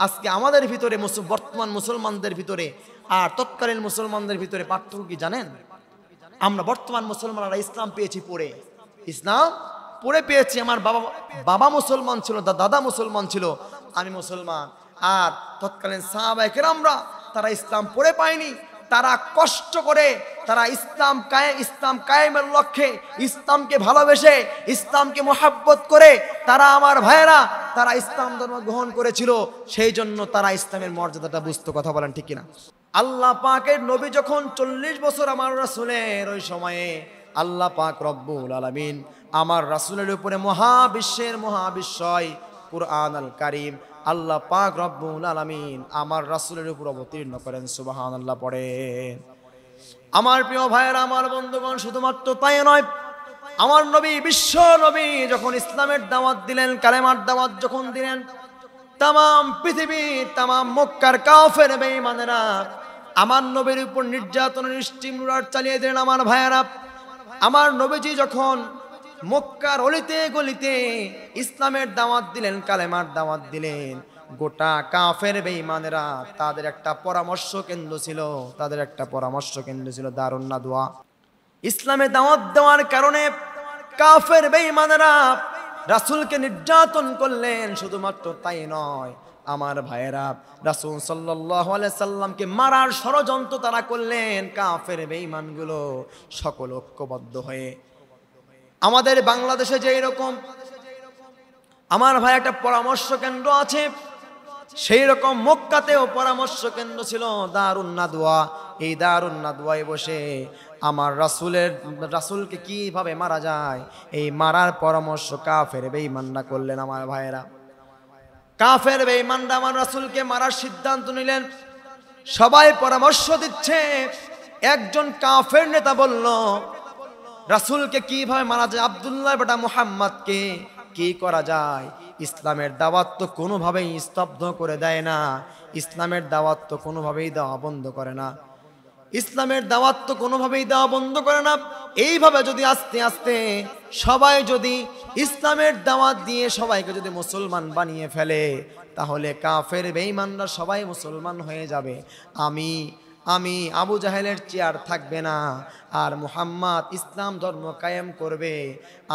আজকে আমাদের ভিতরে, বর্তমান মুসলমানদের ভিতরে আর তৎকালীন মুসলমানদের ভিতরে পার্থক্য কি জানেন? আমরা বর্তমান মুসলমানরা ইসলাম পেয়েছি পড়ে, ইসলাম পড়ে পেয়েছি। আমার বাবা মুসলমান ছিল, দাদা মুসলমান ছিল, আমি মুসলমান। আর তৎকালীন সাহাবায়ে কেরামরা তারা ইসলাম পড়ে পায়নি, তারা কষ্ট করে, তারা ইসলাম কায়েমের লক্ষ্যে, ইসলামকে ভালোবেসে, ইসলামকে মোহাব্বত করে তারা আমার ভাইয়েরা তারা ইসলাম ধর্ম গ্রহণ করেছিল। সেই জন্য তারা ইসলামের মর্যাদাটা বুঝতো। কথা বলেন ঠিক কিনা? আল্লাহ পাকের নবী যখন 40 বছর আমার রাসূলের ওই সময়ে আল্লাহ পাক রব্বুল আলামিন আমার রাসূলের উপরে মহাবিশ্বের মহাবিশ্বয় কুরআন আল কারীম আল্লাহ পাক রব্বুল আলামিন আমার রাসূলের উপর অবতীর্ণ করেন। সুবহানাল্লাহ পড়েন। আমার প্রিয় ভাইয়েরা, আমার বন্ধুগণ, শুধুমাত্র তাই নয়, আমার নবী, বিশ্ব নবী যখন ইসলামের দাওয়াত দিলেন, কালেমার দাওয়াত যখন দিলেন, তামাম পৃথিবী, তামাম মক্কার কাফের বেঈমানেরা আমার নবীর উপর নির্যাতনের স্টিমুলার চালিয়ে দিলেন। আমার ভাইয়েরা, আমার নবীজি যখন মক্কার অলিতে গলিতে ইসলামের দাওয়াত দিলেন, কালেমার দাওয়াত দিলেন, গোটা কাফের বেঈমানেরা তাদের একটা পরামর্শ কেন্দ্র ছিল, তাদের একটা পরামর্শ কেন্দ্র ছিল দারুন নাদওয়া। ইসলামে দাওয়াত দেওয়ার কারণে কাফের বেঈমানেরা রাসূলকে নির্যাতন করলেন। শুধুমাত্র তাই নয়, আমার ভাইয়েরা, রাসূল সাল্লাল্লাহু আলাইহি সাল্লামকে মারার ষড়যন্ত্র তারা করলেন। কাফের বেঈমানগুলো সকল ঐক্যবদ্ধ হয়ে আমাদের বাংলাদেশে যে এরকম আমার ভাই একটা পরামর্শ কেন্দ্র আছে, সেই রকম মক্কাতেও পরামর্শ কেন্দ্র ছিল দারুন নাদওয়া। এই দারুন নাদওয়ায় বসে আমার রাসূলকে কিভাবে মারা যায় এই মারার পরামর্শ কাফের বেঈমানরা করলেন। আমার ভাইয়েরা, কাফের বেঈমানরা আমার রাসূলকে মারার সিদ্ধান্ত নিলেন। সবাই পরামর্শ দিচ্ছে। একজন কাফের নেতা বলল, রাসূলকে কিভাবে মারা যায়, আব্দুল্লাহ বেটা মুহাম্মদকে কি করা যায়? ইসলামের দাওয়াত তো কোনোভাবেই স্তব্ধ করে দেয় না, ইসলামের দাওয়াত তো কোনোভাবেই দেওয়া বন্ধ করে না, ইসলামের দাওয়াত তো কোনোভাবেই দেওয়া বন্ধ করে না। এইভাবে যদি আস্তে আস্তে সবাই যদি ইসলামের দাওয়াত দিয়ে সবাইকে যদি মুসলমান বানিয়ে ফেলে, তাহলে কাফের বেঈমানরা সবাই মুসলমান হয়ে যাবে। আমি আবু জাহেলের চেয়ার থাকবে না, আর মুহাম্মদ ইসলাম ধর্ম কায়েম করবে।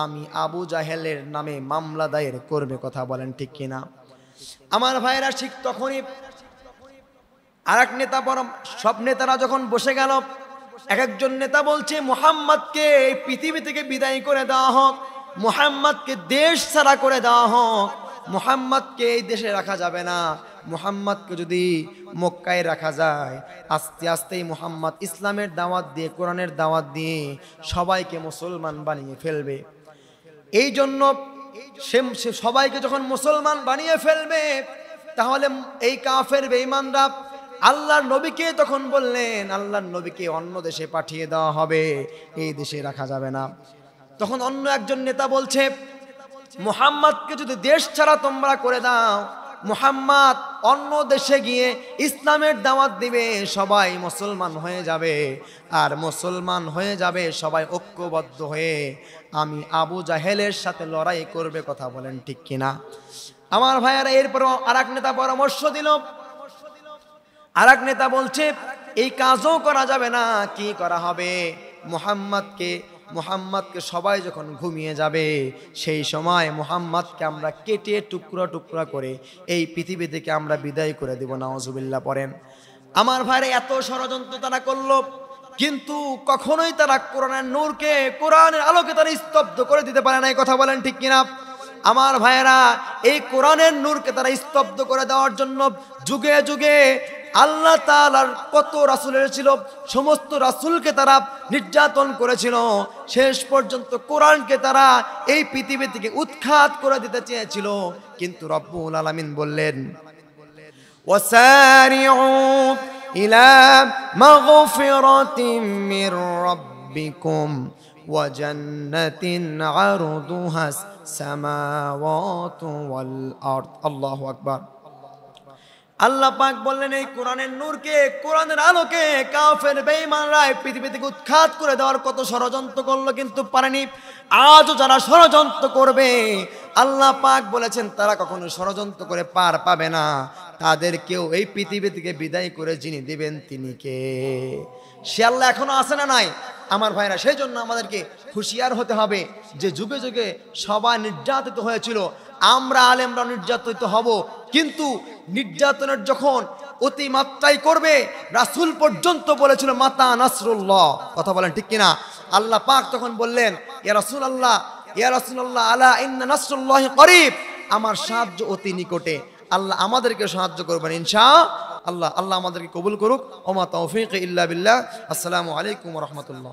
আমি আবু জাহেলের নামে মামলা দায়ের করবে। কথা বলেন ঠিক কিনা? আমার ভাইয়েরা, ঠিক তখনই আরেক নেতা, সব নেতারা যখন বসে গেল, এক একজন নেতা বলছে, মুহাম্মদকে এই পৃথিবী থেকে বিদায় করে দেওয়া হোক, মুহাম্মদকে দেশ ছাড়া করে দেওয়া হোক, মুহাম্মদকে এই দেশে রাখা যাবে না। মুহাম্মদকে যদি মক্কায় রাখা যায়, আস্তে আস্তেই মুহাম্মদ ইসলামের দাওয়াত দিয়ে, কোরআনের দাওয়াত দিয়ে সবাইকে মুসলমান বানিয়ে ফেলবে। এই জন্য সে সবাইকে যখন মুসলমান বানিয়ে ফেলবে, তাহলে এই কাফের বেঈমানরা আল্লাহর নবীকে তখন বললেন, আল্লাহর নবীকে অন্য দেশে পাঠিয়ে দেওয়া হবে, এই দেশে রাখা যাবে না। তখন অন্য একজন নেতা বলছে, মুহাম্মদকে যদি দেশ ছাড়া তোমরা করে দাও, মুহাম্মদ অন্য দেশে গিয়ে ইসলামের দাওয়াত দিবে, সবাই মুসলমান হয়ে যাবে, আর মুসলমান হয়ে যাবে সবাই ঐক্যবদ্ধ হয়ে, আমি আবু জাহেলের সাথে লড়াই করবে। কথা বলেন ঠিক কিনা? আমার ভাইয়ারা, এরপর আরেক নেতা পরামর্শ দিল। আরেক নেতা বলছে, এই কাজও করা যাবে না। কি করা হবে? মুহাম্মদকে সবাই যখন ঘুমিয়ে যাবে, সেই সময় মুহাম্মদকে আমরা কেটে টুকরা টুকরা করে এই পৃথিবী থেকে আমরা বিদায় করে দেব। নাউজুবিল্লাহ পড়েন। আমার ভাইরা, এত ষড়যন্ত্র তারা করলো, কিন্তু কখনোই তারা কোরআনের নূরকে, কোরআনের আলোকে তারা স্তব্ধ করে দিতে পারে না। এই কথা বলেন ঠিক কিনা? আমার ভাইয়েরা, এই কোরআনের নূরকে তারা স্তব্ধ করে দেওয়ার জন্য যুগে যুগে আল্লাহ তাআলার কত রাসূলের ছিল, সমস্ত রাসূলকে তারা নির্যাতন করেছিল। শেষ পর্যন্ত কোরআনকে তারা এই পৃথিবী থেকে উৎখাত করে দিতে চেয়েছিল, কিন্তু রব্বুল আলামিন বললেন, ওয়াসারিউ ইলা মাগফিরাতিম মির রাব্বিকুম ওয়া জান্নাতিন আরদুহাস সামাওয়াতু ওয়াল আরদ। আল্লাহু আকবার। আল্লাহ পাক বললেন, এই কোরআনের নূরকে, কোরআনের আলোকে কাফের বেঈমানরা পৃথিবী থেকে উৎখাত করে দেওয়ার কত ষড়যন্ত্র করলো, কিন্তু পারেনি। আজও যারা ষড়যন্ত্র করবে, আল্লাহ পাক বলেছেন তারা কখনো ষড়যন্ত্র করে পার পাবে না। তাদেরকেও এই পৃথিবী থেকে বিদায় করে যিনি দিবেন তিনি কে? সে আল্লাহ এখনো আছে না নাই? আমার ভাইরা, সেই জন্য আমাদেরকে হুঁশিয়ার হতে হবে যে যুগে যুগে সবাই নির্যাতিত হয়েছিল, আমরা আলেমরা নির্যাতিত হব, কিন্তু নির্যাতনের যখন অতিমাত্রায় করবে, রাসূল পর্যন্ত বলেছিল মাতা নাসরুল্লাহ। কথা বলেন ঠিক কিনা? আল্লাহ পাক তখন বললেন, ইয়া রাসূলুল্লাহ, ইয়া রাসূলুল্লাহ, আলা ইন্না নাসরুল্লাহি করিব, আমার সাহায্য অতি নিকটে। আল্লাহ আমাদেরকে সাহায্য করবেন ইনশাআল্লাহ। আল্লাহ আমাদেরকে কবুল করুক। ওমা তাওফীক ইল্লা বিল্লাহ। আসসালামু আলাইকুম ওয়া রাহমাতুল্লাহ।